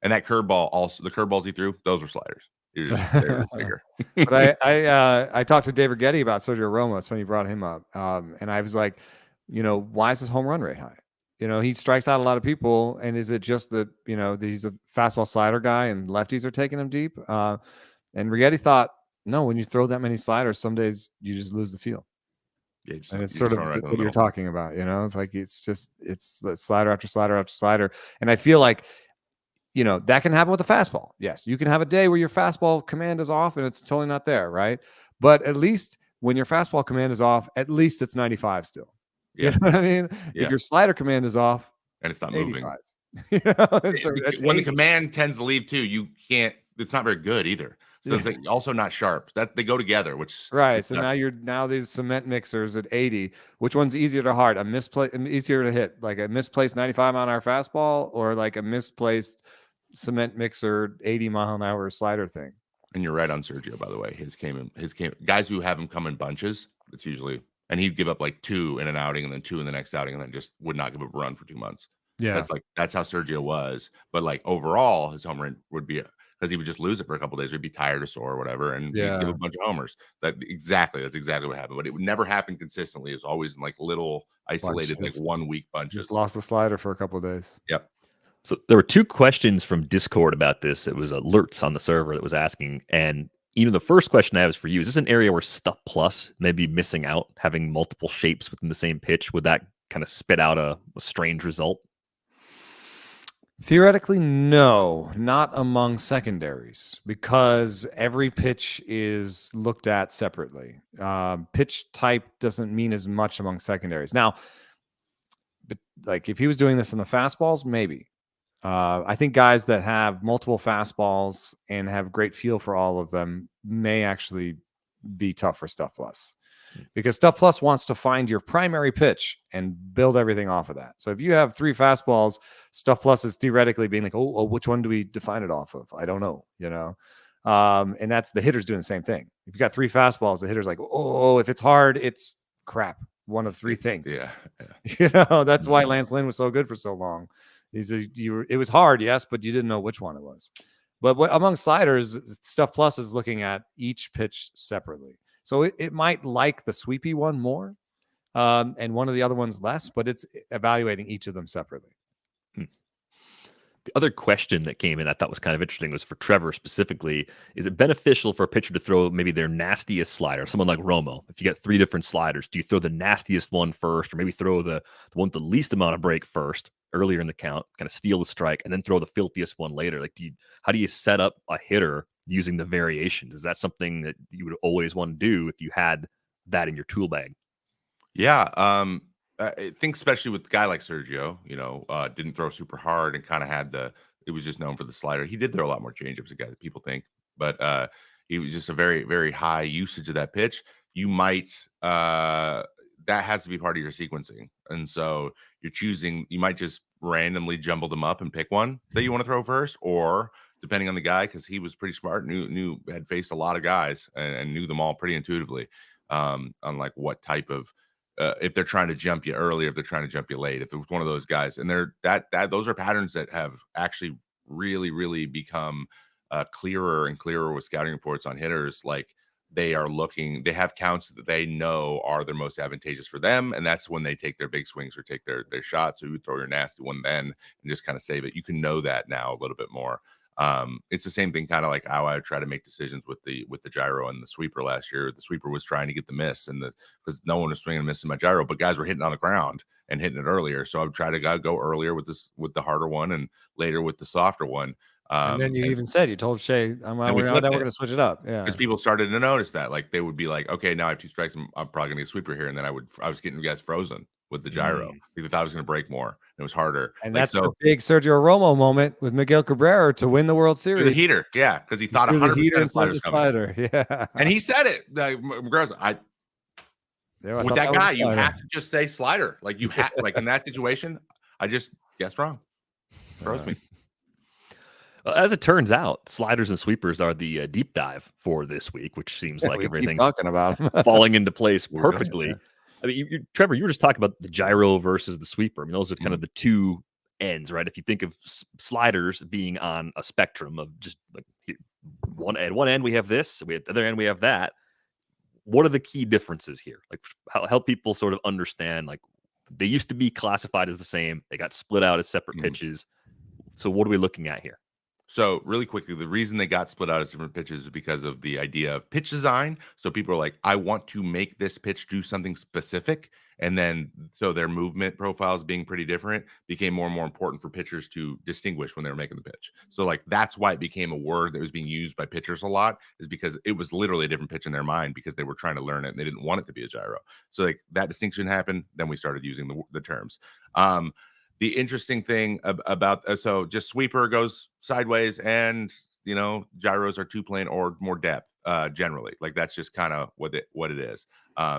And that curveball, also the curveballs he threw, those were sliders. They were bigger. But I talked to David Getty about Sergio Romo. That's when you brought him up. And I was like, why is his home run rate high? He strikes out a lot of people. And is it just that, that he's a fastball slider guy and lefties are taking him deep? And Rigetti thought, no, when you throw that many sliders, some days you just lose the feel. Yeah, and it's sort of what you're talking about. It's like, it's slider after slider after slider. And I feel like, that can happen with a fastball. Yes, you can have a day where your fastball command is off and it's totally not there, right? But at least when your fastball command is off, at least it's 95 still. Yeah. You know what I mean? Yeah. If your slider command is off and it's not moving, when the command tends to leave too, it's not very good either. So it's like also not sharp. That they go together, which right. So now these cement mixers at 80. Which one's easier to easier to hit? Like a misplaced 95-mile-an-hour fastball, or like a misplaced cement mixer 80-mile-an-hour slider thing? And you're right on Sergio, by the way. His came guys who have him come in bunches. It's usually, and he'd give up like 2 in an outing and then 2 in the next outing, and then just would not give up a run for 2 months. Yeah, that's how Sergio was. But like overall, his home run would be because he would just lose it for a couple of days. He'd be tired or sore or whatever, and he'd give a bunch of homers. That's exactly what happened. But it would never happen consistently. It was always in like little isolated, like 1 week bunches. Just lost the slider for a couple of days. Yep. So there were 2 questions from Discord about this. It was alerts on the server that was asking, and the first question I have is for you. Is this an area where Stuff Plus may be missing out, having multiple shapes within the same pitch? Would that kind of spit out a strange result? Theoretically, no, not among secondaries, because every pitch is looked at separately. Pitch type doesn't mean as much among secondaries. Now, but like if he was doing this in the fastballs, maybe. I think guys that have multiple fastballs and have great feel for all of them may actually be tough for Stuff Plus, because Stuff Plus wants to find your primary pitch and build everything off of that. So if you have 3 fastballs, Stuff Plus is theoretically being like, oh, which one do we define it off of? I don't know, and that's the hitter's doing the same thing. If you got 3 fastballs, the hitter's like, oh, if it's hard, it's crap. One of 3 things. Yeah. That's why Lance Lynn was so good for so long. It was hard, yes, but you didn't know which one it was. But among sliders, Stuff Plus is looking at each pitch separately. So it might like the sweepy one more, and one of the other ones less, but it's evaluating each of them separately. The other question that came in I thought was kind of interesting was for Trevor specifically. Is it beneficial for a pitcher to throw maybe their nastiest slider, someone like Romo? If you got 3 different sliders, do you throw the nastiest one first, or maybe throw the one with the least amount of break first earlier in the count, kind of steal the strike, and then throw the filthiest one later? Like, how do you set up a hitter using the variations? Is that something that you would always want to do if you had that in your tool bag? Yeah. I think especially with a guy like Sergio, didn't throw super hard and kind of it was just known for the slider. He did throw a lot more changeups than guys people think, but he was just a very, very high usage of that pitch. You might, that has to be part of your sequencing. And so you might just randomly jumble them up and pick one that you want to throw first, or depending on the guy, because he was pretty smart, had faced a lot of guys and knew them all pretty intuitively, on like what type of, if they're trying to jump you early, if they're trying to jump you late, if it was one of those guys. And those are patterns that have actually really, really become clearer and clearer with scouting reports on hitters. Like they have counts that they know are their most advantageous for them. And that's when they take their big swings or take their shots. So you throw your nasty one then and just kind of save it. You can know that now a little bit more. It's the same thing, kind of like how I try to make decisions with the gyro and the sweeper last year. The sweeper was trying to get the miss, because no one was swinging and missing my gyro, but guys were hitting on the ground and hitting it earlier. So I would try to go earlier with the harder one and later with the softer one. And then you even said, you told Shay, we're going to switch it up. Yeah. Because people started to notice that, like they would be like, okay, now I have 2 strikes. I'm probably going to get a sweeper here. And then I was getting guys frozen with the gyro because I thought I was going to break more. And it was harder. And that's the big Sergio Romo moment with Miguel Cabrera to win the World Series. The heater. Yeah. Because he thought 100% of sliders coming. Yeah. And he said it. Like, with that guy, you have to just say slider. Like you have, like in that situation, I just guessed wrong. Froze me. As it turns out, sliders and sweepers are the deep dive for this week, which seems like everything's talking about falling into place perfectly. I mean, Trevor, you were just talking about the gyro versus the sweeper. I mean, those are kind of the two ends, right? If you think of sliders being on a spectrum of just like at one end we have this, at the other end we have that. What are the key differences here? Like, help people sort of understand. Like, they used to be classified as the same. They got split out as separate pitches. So, what are we looking at here? So really quickly, the reason they got split out as different pitches is because of the idea of pitch design. So people are like, I want to make this pitch do something specific. And then so their movement profiles being pretty different became more and more important for pitchers to distinguish when they were making the pitch. So like that's why it became a word that was being used by pitchers a lot, is because it was literally a different pitch in their mind because they were trying to learn it and they didn't want it to be a gyro. So like that distinction happened. Then we started using the terms. The interesting thing about so just sweeper goes sideways and gyros are 2-plane or more depth generally. Like that's just kind of what it is.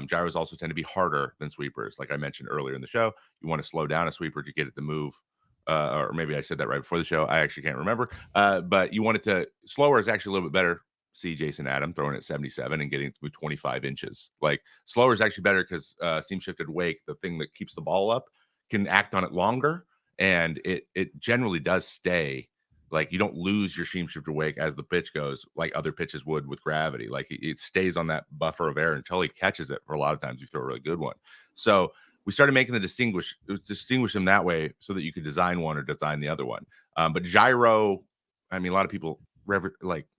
Gyros also tend to be harder than sweepers. Like I mentioned earlier in the show, you want to slow down a sweeper to get it to move. Or maybe I said that right before the show. I actually can't remember. But you want it to slower is actually a little bit better. See Jason Adam throwing at 77 and getting to 25 inches. Like slower is actually better because seam shifted wake, the thing that keeps the ball up, can act on it longer, and it generally does stay. Like you don't lose your seam shifted wake as the pitch goes like other pitches would with gravity. Like it stays on that buffer of air until he catches it. For a lot of times you throw a really good one. So we started making distinguish them that way so that you could design one or design the other one. But gyro, I mean, a lot of people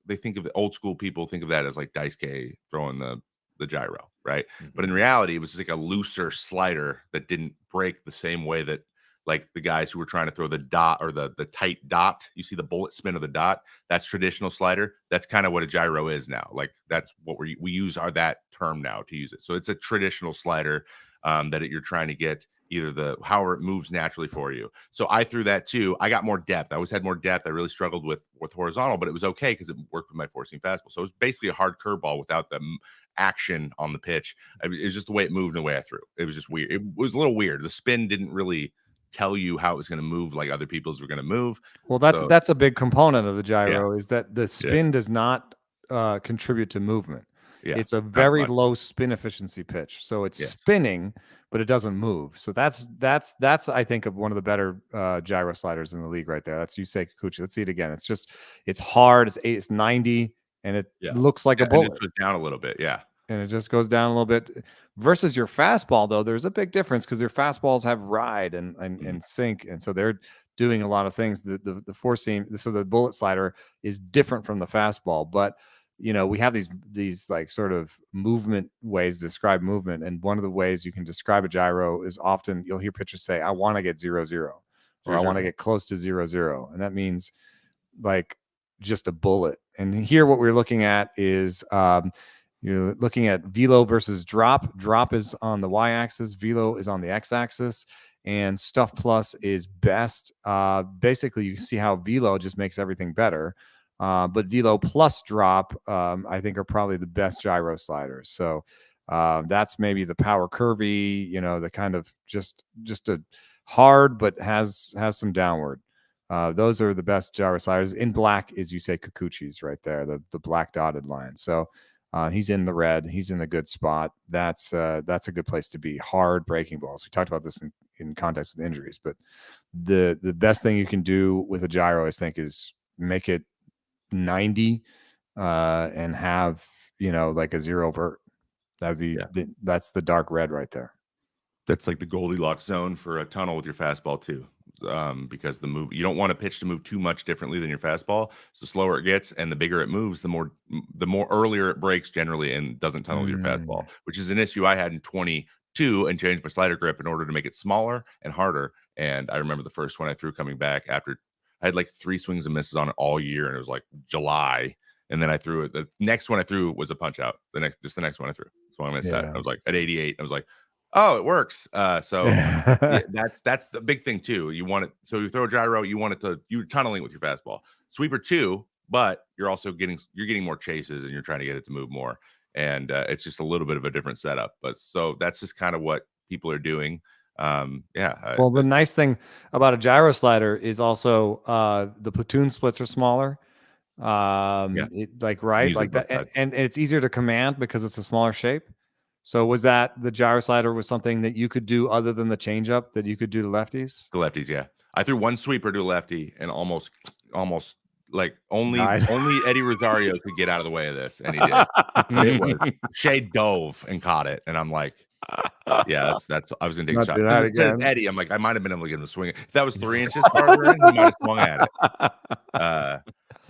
they think of the old school people think of that as like Dice K throwing the gyro, right? But in reality, it was just like a looser slider that didn't break the same way that like the guys who were trying to throw the dot or the tight dot. You see the bullet spin of the dot. That's traditional slider. That's kind of what a gyro is now. Like that's what we use that term now to use it. So it's a traditional slider that you're trying to get either however it moves naturally for you. So I threw that too. I got more depth. I always had more depth. I really struggled with horizontal, but it was okay because it worked with my 4-seam fastball. So it was basically a hard curveball without the action on the pitch. It was just the way it moved and the way I threw. It was just weird. It was a little weird. The spin didn't really tell you how it was going to move like other people's were going to move. Well, that's a big component of the gyro, is that the spin does not contribute to movement. Yeah. It's a very low spin efficiency pitch. So it's spinning, but it doesn't move. So that's I think of one of the better gyro sliders in the league right there. That's Yusei Kikuchi. Let's see it again. It's hard. It's 90 and it looks like a bullet. It goes down a little bit. Yeah. And it just goes down a little bit versus your fastball, though. There's a big difference because your fastballs have ride and sink. And so they're doing a lot of things. The 4-seam, so the bullet slider is different from the fastball, but we have these like sort of movement ways to describe movement. And one of the ways you can describe a gyro is often you'll hear pitchers say, I want to get 0-0 or I want to get close to 0-0. And that means like just a bullet. And here what we're looking at is you're looking at velo versus drop. Drop is on the y-axis, velo is on the x-axis, and stuff plus is best. Basically, you see how velo just makes everything better. But velo plus drop, I think, are probably the best gyro sliders. So that's maybe the power curvy, the kind of just a hard but has some downward. Those are the best gyro sliders. In black is Yusei Kikuchi's right there, the black dotted line. So he's in the red. He's in a good spot. That's a good place to be. Hard breaking balls. We talked about this in context with injuries, but the best thing you can do with a gyro, I think, is make it 90 and have like a zero vert. That'd be that's the dark red right there. That's like the Goldilocks zone for a tunnel with your fastball too, because you don't want a pitch to move too much differently than your fastball. So the slower it gets and the bigger it moves, the more earlier it breaks generally and doesn't tunnel with your fastball, which is an issue I had in 22 and changed my slider grip in order to make it smaller and harder. And I remember the first one I threw coming back after I had like 3 swings and misses on it all year, and it was like July. And then I threw it. The next one I threw was a punch out. The next one I threw. So I missed that. I was like at 88. I was like, oh, it works. So that's the big thing too. You want it. So you throw a gyro, you're tunneling with your fastball. Sweeper too, but you're also getting more chases and you're trying to get it to move more. And it's just a little bit of a different setup. But so that's just kind of what people are doing. Well, the nice thing about a gyro slider is also the platoon splits are smaller. Like that, and it's easier to command because it's a smaller shape. So was that the gyro slider was something that you could do other than the changeup that you could do to lefties? The lefties, yeah. I threw one sweeper to a lefty and almost like only Eddie Rosario could get out of the way of this, and he did. It was Shea dove and caught it, and I'm like, yeah, that's. I was gonna take a shot. That again. Eddie, I'm like, I might have been able to get him to swing it. If that was 3 inches farther in, he might have swung at it.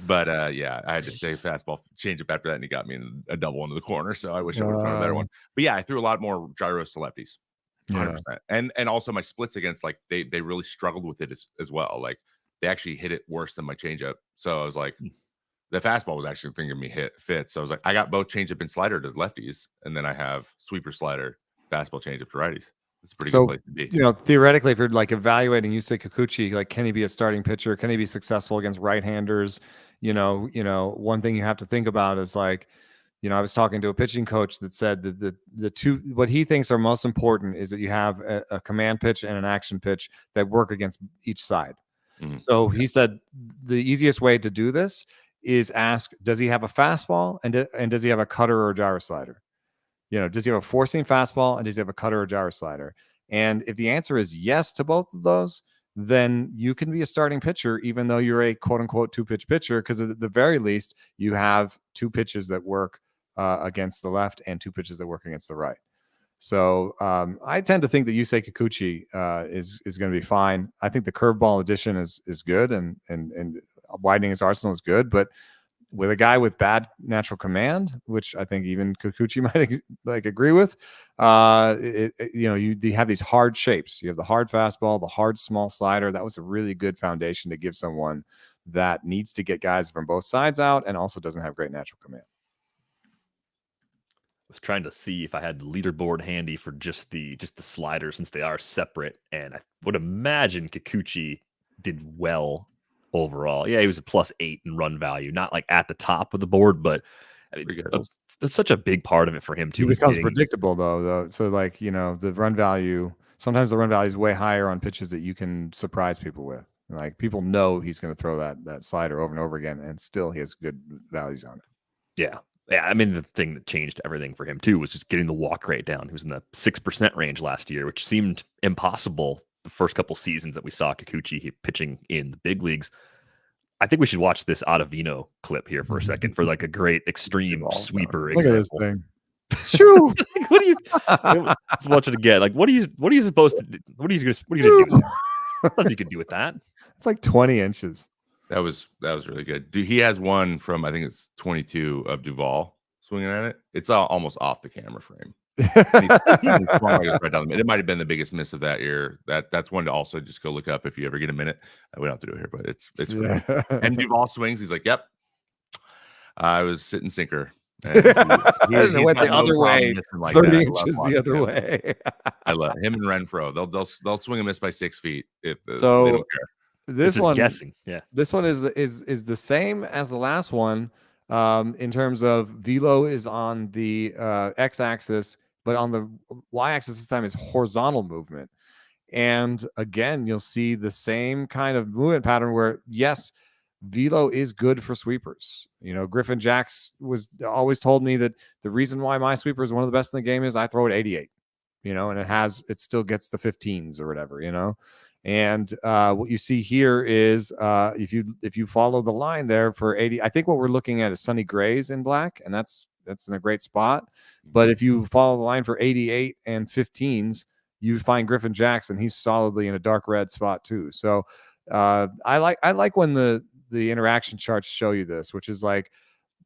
But yeah, I had to stay fastball, change up after that, and he got me in a double into the corner. So I wish I would have thrown a better one. But yeah, I threw a lot more gyros to lefties, 100%. And also my splits against, like, they really struggled with it as well. Like they actually hit it worse than my changeup. So I was like, the fastball was actually thinking me fit. So I was like, I got both changeup and slider to lefties, and then I have sweeper, slider, fastball, changeup to righties. It's a pretty good place to be. Theoretically, if you're like evaluating Yusei Kikuchi, like, can he be a starting pitcher? Can he be successful against right-handers? One thing you have to think about is, like, I was talking to a pitching coach that said that the two, what he thinks are most important is that you have a command pitch and an action pitch that work against each side. So he said the easiest way to do this is ask, does he have a fastball and does he have a cutter or a gyro slider? Does he have a four-seam fastball and does he have a cutter or gyro slider? And if the answer is yes to both of those, then you can be a starting pitcher, even though you're a quote-unquote two-pitch pitcher, because at the very least, you have 2 pitches that work against the left and 2 pitches that work against the right. So I tend to think that Yusei Kikuchi is going to be fine. I think the curveball addition is good, and widening his arsenal is good, but with a guy with bad natural command, which I think even Kikuchi might agree with, you have these hard shapes. You have the hard fastball, the hard small slider. That was a really good foundation to give someone that needs to get guys from both sides out and also doesn't have great natural command. I was trying to see if I had the leaderboard handy for just the sliders, since they are separate, and I would imagine Kikuchi did well overall. Yeah, he was a +8 in run value, not like at the top of the board, but I mean, that's such a big part of it for him too. He becomes predictable though. So, like, the run value, sometimes the run value is way higher on pitches that you can surprise people with. Like, people know he's going to throw that slider over and over again, and still he has good values on it. Yeah. I mean, the thing that changed everything for him too was just getting the walk rate down. He was in the 6% range last year, which seemed impossible the first couple seasons that we saw Kikuchi pitching in the big leagues. I think we should watch this Ottavino clip here for a second for like a great extreme sweeper example. Look at this thing. Shoo! What do you? Let's watch it again. Like, what are you supposed to do? What are you going to do? Nothing you can do with that. It's like 20 inches. That was really good. Dude, he has one from, I think it's 22 of Duvall swinging at it. It's almost off the camera frame. It might have been the biggest miss of that year. That's one to also just go look up if you ever get a minute. We don't have to do it here, but it's great. And Duvall swings. He's like, "Yep, I was sitting sinker. And He's it went got the no other problem way, missing like 30 that. I love inches the watching other him. way. I love him and Renfro. They'll swing and miss by 6 feet if they So don't care. This this is one, guessing. Yeah. this one is the same as the last one, in terms of velo is on the x-axis, but on the y-axis this time is horizontal movement. And again, you'll see the same kind of movement pattern where, yes, velo is good for sweepers. You know, Griffin Jacks was always told me that the reason why my sweeper is one of the best in the game is I throw it 88, you know, and it still gets the 15s or whatever, you know. And what you see here is if you follow the line there for 80, I think what we're looking at is Sunny Grays in black, and that's in a great spot. But if you follow the line for 88 and 15s, you find Griffin Jackson. He's solidly in a dark red spot too. So I like when the interaction charts show you this, which is like,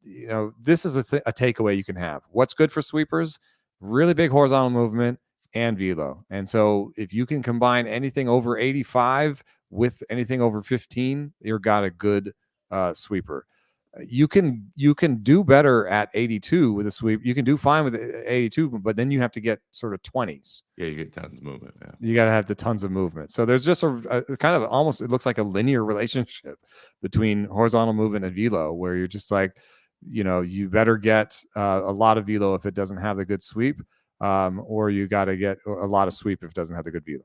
you know, this is a takeaway you can have. What's good for sweepers? Really big horizontal movement and velo. And so if you can combine anything over 85 with anything over 15, you've got a good sweeper. You can do better at 82 with a sweep. You can do fine with 82, but then you have to get sort of 20s. Yeah, you get tons of movement. Yeah. You got to have the tons of movement. So there's just a kind of almost, it looks like a linear relationship between horizontal movement and velo, where you're just like, you know, you better get a lot of velo if it doesn't have the good sweep, or you got to get a lot of sweep if it doesn't have the good velo.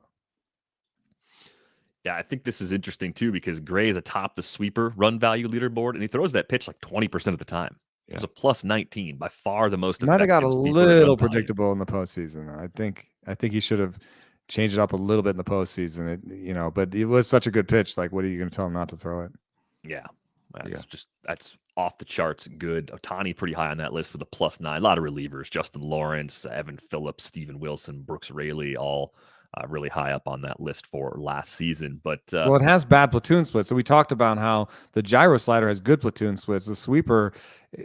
Yeah, I think this is interesting too because Gray is atop the sweeper run value leaderboard, and he throws that pitch like 20% of the time. Yeah. It was a plus 19, by far the most. Might have got a little predictable in the postseason. I think he should have changed it up a little bit in the postseason. It, you know, but it was such a good pitch. Like, what are you going to tell him not to throw it? Yeah, that's off the charts good. Ohtani pretty high on that list with a plus 9. A lot of relievers: Justin Lawrence, Evan Phillips, Steven Wilson, Brooks Raley, all really high up on that list for last season. But well, it has bad platoon splits. So we talked about how the gyro slider has good platoon splits. The sweeper,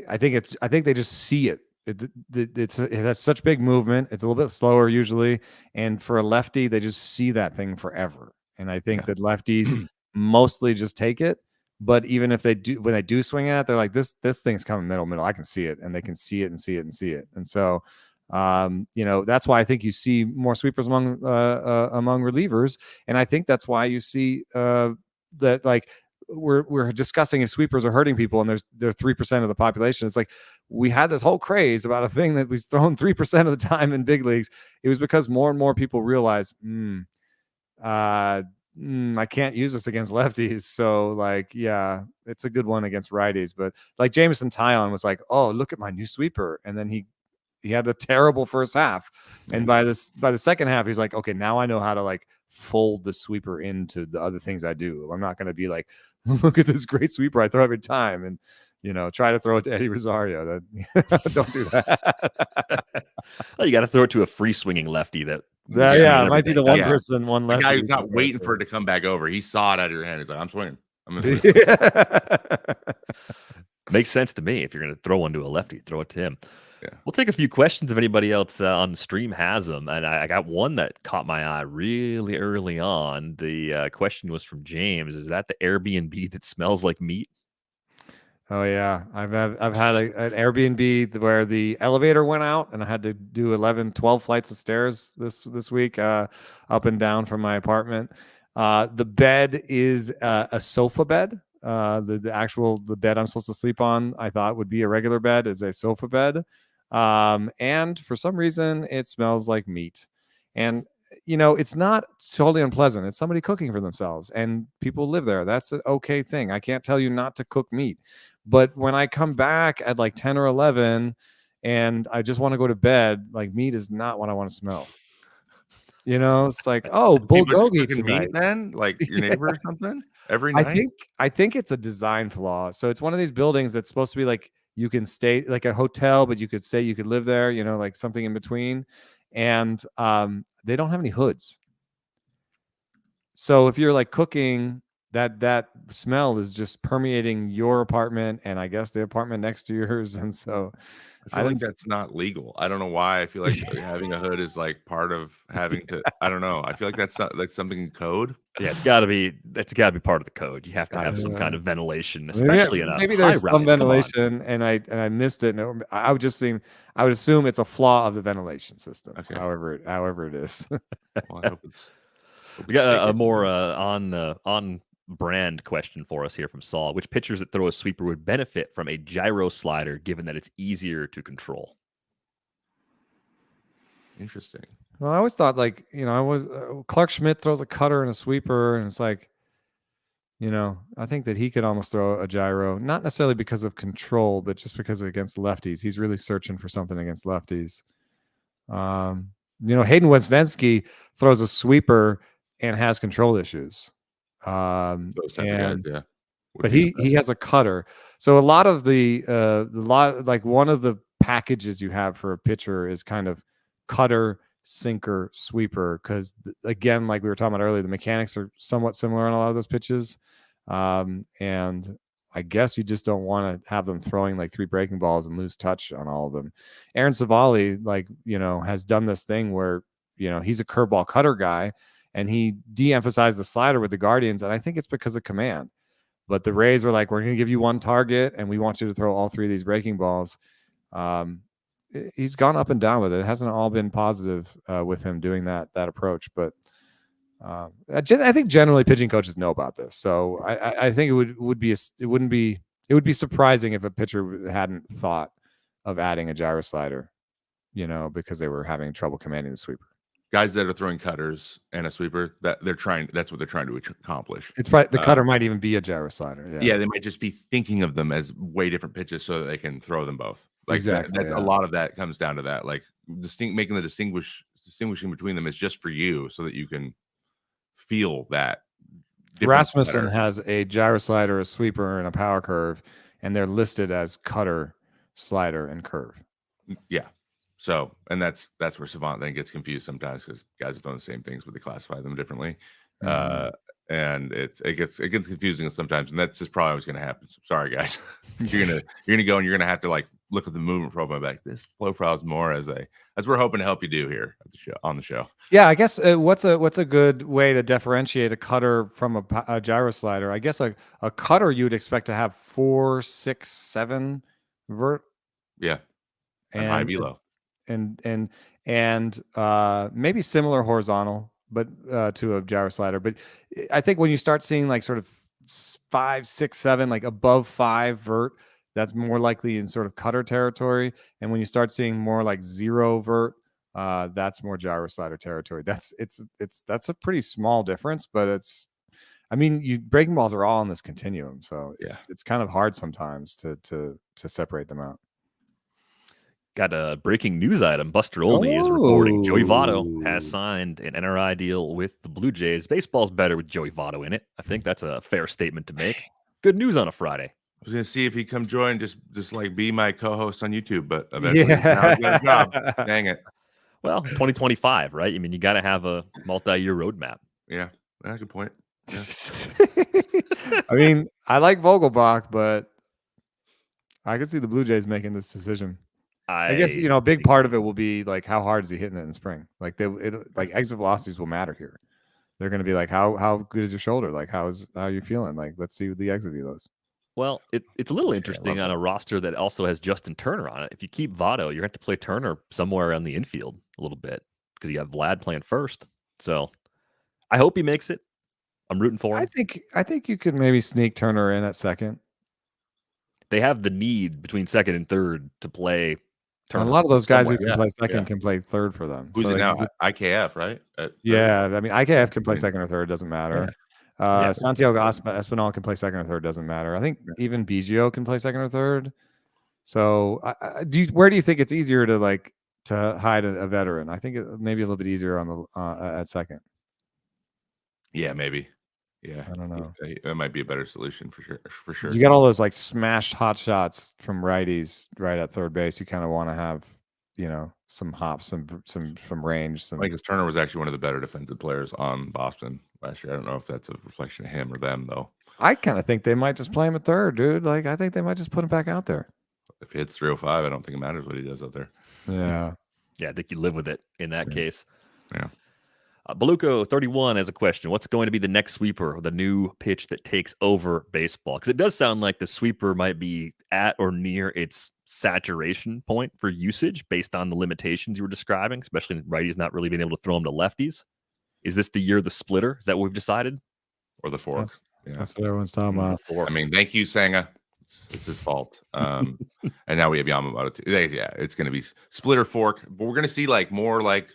I think they just see it. It has such big movement. It's a little bit slower usually, and for a lefty, they just see that thing forever. And I think that lefties mostly just take it. But even if they do, when they do swing at it, they're like, this thing's coming middle. I can see it, and they can see it and see it and see it. And so, you know, that's why I think you see more sweepers among relievers, and I think that's why you see that, like, we're discussing if sweepers are hurting people, and they're 3% of the population. It's like we had this whole craze about a thing that was thrown 3% of the time in big leagues. It was because more and more people realize, I can't use this against lefties. So, like, yeah, it's a good one against righties. But like Jameson Taillon was like, oh, look at my new sweeper, and then he had a terrible first half, and by the second half, he's like, okay, now I know how to like fold the sweeper into the other things I do. I'm not going to be like, look at this great sweeper I throw every time, and, you know, try to throw it to Eddie Rosario. That don't do that. Well, you got to throw it to a free swinging lefty that it might be the one person, one lefty. The guy who's not waiting for it to come back over. He saw it out of your hand. He's like, I'm swinging. Makes sense to me. If you're going to throw one to a lefty, throw it to him. Yeah. We'll take a few questions if anybody else on the stream has them. And I got one that caught my eye really early on. The question was from James. Is that the Airbnb that smells like meat? Oh yeah, I've had an Airbnb where the elevator went out, and I had to do 11-12 flights of stairs this week, up and down from my apartment. The bed is a sofa bed. The bed I'm supposed to sleep on, I thought would be a regular bed, is a sofa bed. And for some reason it smells like meat. And, you know, it's not totally unpleasant. It's somebody cooking for themselves, and people live there. That's an okay thing. I can't tell you not to cook meat. But when I come back at like 10 or 11 and I just want to go to bed, like, meat is not what I want to smell. You know, it's like, oh, bulgogi tonight. Meat then, like your neighbor or something every night. I think it's a design flaw. So it's one of these buildings that's supposed to be like, you can stay like a hotel, but you could live there, you know, like something in between. And they don't have any hoods. So if you're like cooking, that smell is just permeating your apartment and I guess the apartment next to yours. And so I feel like that's not legal. I don't know why. I feel like having a hood is like part of having to. I don't know. I feel like that's something in code. Yeah, it's got to be. That's got to be part of the code. You have to have some kind of ventilation, especially in a maybe high there's some rise. Come on. ventilation, and I missed it. And I would assume it's a flaw of the ventilation system. Okay. However it is. Well, I hope it's. We got a more on brand question for us here from Saul. Which pitchers that throw a sweeper would benefit from a gyro slider, given that it's easier to control? Interesting. Well, I always thought Clark Schmidt throws a cutter and a sweeper, and it's like, I think that he could almost throw a gyro, not necessarily because of control, but just because against lefties. He's really searching for something against lefties. Hayden Wesneski throws a sweeper and has control issues. Those type of guys, yeah. But he has a cutter. So a lot of one of the packages you have for a pitcher is kind of cutter, sinker, sweeper, because again, like we were talking about earlier, the mechanics are somewhat similar on a lot of those pitches. And I guess you just don't want to have them throwing like 3 breaking balls and lose touch on all of them. Aaron Savali, has done this thing where, he's a curveball cutter guy and he de-emphasized the slider with the Guardians. And I think it's because of command. But the Rays were like, we're going to give you one target and we want you to throw all 3 of these breaking balls. He's gone up and down with it. It hasn't all been positive with him doing that approach. But I think generally pitching coaches know about this. So I think it would be surprising if a pitcher hadn't thought of adding a gyro slider, because they were having trouble commanding the sweeper. Guys that are throwing cutters and a sweeper, that's what they're trying to accomplish. It's right. The cutter might even be a gyro slider. Yeah, they might just be thinking of them as way different pitches so that they can throw them both. Like exactly. A lot of that comes down to that. Like making the distinguishing between them is just for you so that you can feel that. Rasmussen has a gyro slider, a sweeper, and a power curve, and they're listed as cutter, slider, and curve. Yeah. So, and that's where Savant then gets confused sometimes because guys are doing the same things, but they classify them differently. And it gets confusing sometimes, and that's just probably what's going to happen. So, sorry, guys. you're gonna go and you're gonna have to like look at the movement profile back. This flow file is more as we're hoping to help you do here on the show. Yeah, I guess what's a good way to differentiate a cutter from a gyro slider? I guess a cutter you'd expect to have 4, 6, 7 vert. Yeah, and high velo. And maybe similar horizontal, but to a gyro slider. But I think when you start seeing like sort of 5, 6, 7, like above 5 vert, that's more likely in sort of cutter territory. And when you start seeing more like 0 vert, that's more gyro slider territory. That's a pretty small difference, but breaking balls are all on this continuum, so it's kind of hard sometimes to separate them out. Got a breaking news item. Buster Olney is reporting Joey Votto has signed an NRI deal with the Blue Jays. Baseball's better with Joey Votto in it. I think that's a fair statement to make. Good news on a Friday. I was going to see if he'd come join, just like be my co-host on YouTube, but eventually now he's got a job. Dang it. Well, 2025, right? I mean, you got to have a multi-year roadmap. Yeah, that's a good point. Yeah. I mean, I like Vogelbach, but I could see the Blue Jays making this decision. I guess a big part of it will be like how hard is he hitting it in spring? Like exit velocities will matter here. They're going to be like how good is your shoulder? Like how are you feeling? Like let's see the exit velos. Well, it's a little interesting on a roster that also has Justin Turner on it. If you keep Votto, you're going to have to play Turner somewhere around the infield a little bit because you have Vlad playing first. So I hope he makes it. I'm rooting for him. I think you could maybe sneak Turner in at second. They have the need between second and third to play Turner. And a lot of those guys who can play second can play third for them. Who's it now? IKF, right? I mean, IKF can play second or third. Doesn't matter. Santiago Espinal can play second or third. Doesn't matter. I think even Biggio can play second or third. So, where do you think it's easier to hide a veteran? I think it maybe a little bit easier on the at second. Yeah, maybe. Yeah, I don't know. It might be a better solution for sure. You got all those like smashed hot shots from righties right at third base. You kind of want to have some hops, some range. I think because Turner was actually one of the better defensive players on Boston last year. I don't know if that's a reflection of him or them, though. I kind of think they might just play him at third, dude. Like, I think they might just put him back out there. If he hits 305, I don't think it matters what he does out there. Yeah. Yeah, I think you live with it in that case. Yeah. Beluco 31 has a question. What's going to be the next sweeper, the new pitch that takes over baseball? Because it does sound like the sweeper might be at or near its saturation point for usage based on the limitations you were describing, especially righties not really being able to throw them to lefties. Is this the year of the splitter? Is that what we've decided? Or the fork? That's what everyone's talking about. Fork. I mean, thank you, Senga. It's his fault. And now we have Yamamoto too. Yeah, it's going to be splitter fork, but we're going to see more like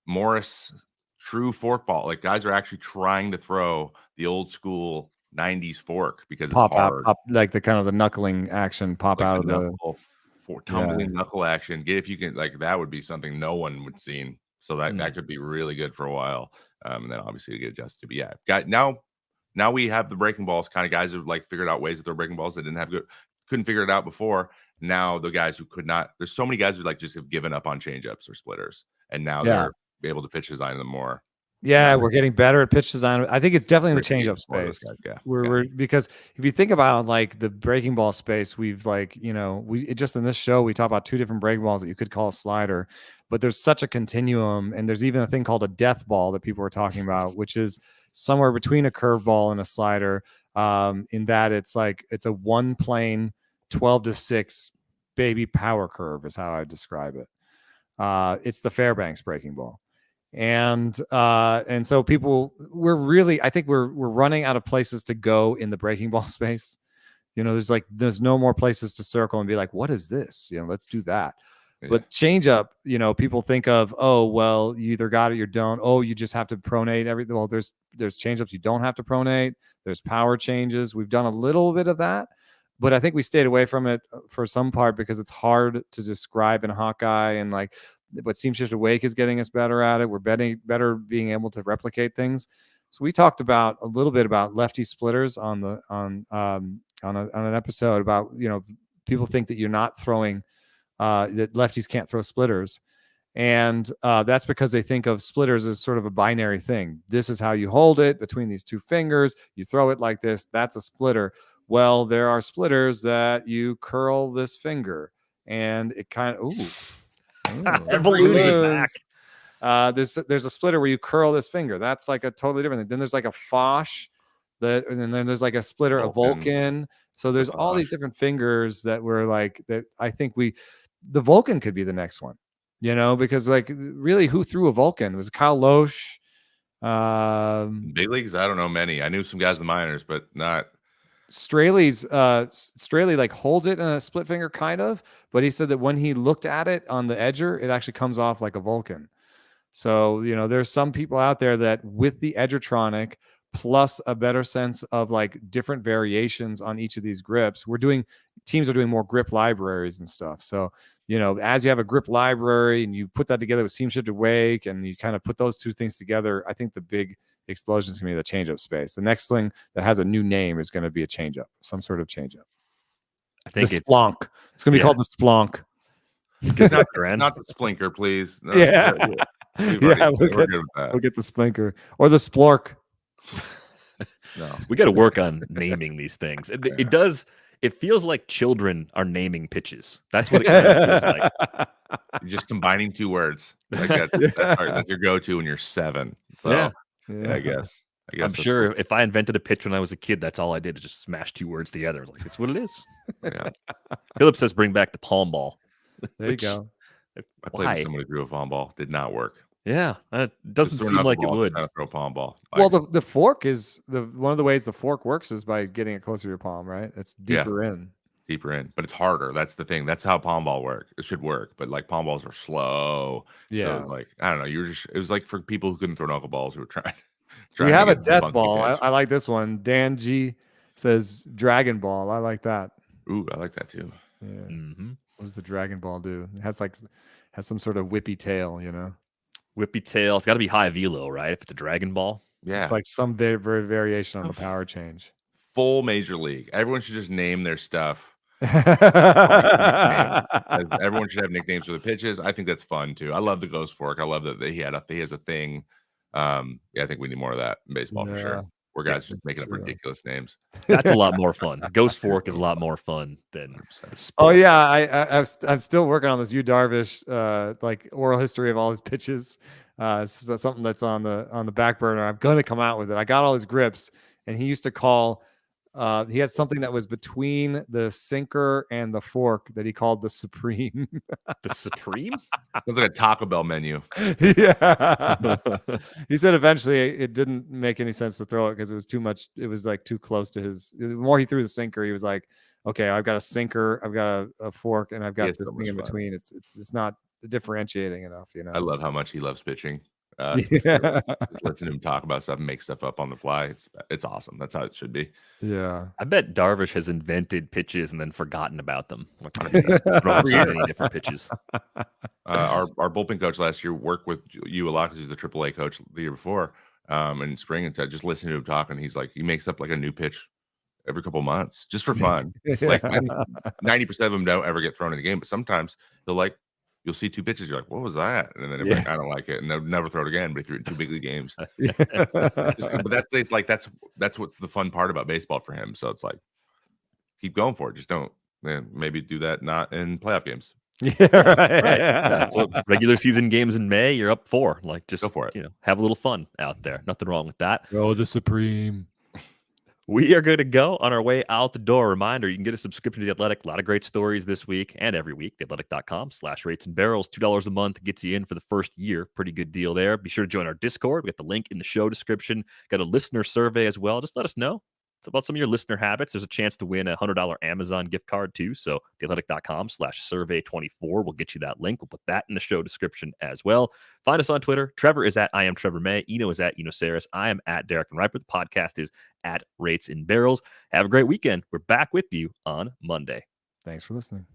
Morris true fork ball. Like guys are actually trying to throw the old school 90s fork because Pop it's hard. out, like the kind of the knuckling action, pop out of the tumbling knuckle action. If you can, that would be something no one would seen. So that could be really good for a while. And then obviously to get adjusted. But yeah, now we have the breaking balls. Kind of guys who figured out ways to throw breaking balls that couldn't figure it out before. Now the guys who could not. There's so many guys who just have given up on changeups or splitters, and now they're able to pitch design them more. Yeah, we're getting better at pitch design. I think it's definitely in the changeup space. We're because if you think about the breaking ball space, we've just in this show we talk about two different breaking balls that you could call a slider, but there's such a continuum, and there's even a thing called a death ball that people are talking about, which is somewhere between a curveball and a slider. In that it's a one plane 12-6 baby power curve is how I describe it. It's the Fairbanks breaking ball. And so I think we're running out of places to go in the breaking ball space. There's no more places to circle and be like, what is this? Let's do that. Yeah. But change up, people think of, oh, well, you either got it or you don't. Oh, you just have to pronate everything. Well, there's change ups you don't have to pronate. There's power changes. We've done a little bit of that, but I think we stayed away from it for some part because it's hard to describe in Hawkeye, and but Steam Shifted Wake is getting us better at it. We're better being able to replicate things. So we talked about a little bit about lefty splitters on an episode about, people think that you're not throwing, that lefties can't throw splitters. And that's because they think of splitters as sort of a binary thing. This is how you hold it between these two fingers. You throw it like this. That's a splitter. Well, there are splitters that you curl this finger and it kind of, balloons are back. There's a splitter where you curl this finger. That's a totally different thing. Then there's a Foch and then there's a splitter, a Vulcan. So there's all these different fingers that were that I think the Vulcan could be the next one, because really who threw a Vulcan? It was Kyle Loesch. Big leagues, I don't know many. I knew some guys in the minors, but not. Straley holds it in a split finger kind of, but he said that when he looked at it on the edger, it actually comes off like a Vulcan. So, there's some people out there that with the Edgertronic plus a better sense of different variations on each of these grips, teams are doing more grip libraries and stuff. So, as you have a grip library and you put that together with Steam Shifted Wake and you kind of put those two things together, I think the big explosion is going to be the changeup space. The next thing that has a new name is going to be a changeup, some sort of changeup. I think the Splonk. It's going to be called the Splonk. It's not the Splinker, please. No, yeah. We'll get the Splinker or the Splork. No, we got to work on naming these things. It does. It feels like children are naming pitches. That's what it kind of feels like. You're just combining two words. That's your go-to when you're 7. So yeah, I guess. I'm sure if I invented a pitch when I was a kid, that's all I did is just smash two words together. It's what it is. Yeah. Philip says bring back the palm ball. There you go. I played with somebody who threw a palm ball. Did not work. Yeah, it doesn't seem like it would. Trying to throw a palm ball. Well, the fork is one of the ways the fork works is by getting it closer to your palm, right? It's deeper in. Deeper in, but it's harder. That's the thing. That's how palm ball work. It should work, but palm balls are slow. Yeah. So I don't know. It was for people who couldn't throw knuckleballs who were trying. We have a death ball. I like this one. Dan G says Dragon Ball. I like that. Ooh, I like that too. Yeah. Mm-hmm. What does the Dragon Ball do? It has some sort of whippy tail, Whippy tail. It's got to be high velo, right? If it's a Dragon Ball. Yeah. It's some variation on the power change. Full major league. Everyone should just name their stuff Everyone should have nicknames for the pitches. I think that's fun too. I love the ghost fork. I love that he has a thing. Yeah, I think we need more of that in baseball for sure. Where guys just making up ridiculous names. That's a lot more fun. Ghost fork is a lot more fun than the Oh sport. yeah, I'm still working on this Yu Darvish like oral history of all his pitches. This is something that's on the back burner. I'm going to come out with it. I got all his grips, and he used to call. He had something that was between the sinker and the fork that he called the Supreme. The Supreme? Sounds like a Taco Bell menu. Yeah. He said eventually it didn't make any sense to throw it because it was too much. It was like too close to his. The more he threw the sinker, he was like, "Okay, I've got a sinker, I've got a fork, and I've got this thing in between. It's not differentiating enough." I love how much he loves pitching. Yeah. Just listen to him talk about stuff and make stuff up on the fly. It's awesome. That's how it should be. Yeah. I bet Darvish has invented pitches and then forgotten about them. He's thrown so many different pitches. Our bullpen coach last year worked with you a lot because he's the AAA coach the year before. In spring, and just listen to him talk, and he's like, he makes up like a new pitch every couple months just for fun. Like 90% of them don't ever get thrown in the game, but sometimes you'll see two pitches, you're like, what was that? And then like, I don't like it, and they'll never throw it again. But he threw it in 2 big league games. But that's what's the fun part about baseball for him. So it's like, keep going for it. Just don't, maybe do that not in playoff games. Yeah, right. That's what regular season games in May, you're up 4. Like, just go for it. Have a little fun out there. Nothing wrong with that. Oh, the Supreme. We are good to go on our way out the door. Reminder, you can get a subscription to The Athletic. A lot of great stories this week and every week. TheAthletic.com/ratesandbarrels. $2 a month gets you in for the first year. Pretty good deal there. Be sure to join our Discord. We got the link in the show description. Got a listener survey as well. Just let us know about some of your listener habits. There's a chance to win a $100 Amazon gift card too. So theathletic.com/survey24 will get you that link. We'll put that in the show description as well. Find us on Twitter. Trevor is at I am Trevor May. Eno is at Eno Saris. I am at Derek Van Riper. The podcast is at Rates and Barrels. Have a great weekend. We're back with you on Monday. Thanks for listening.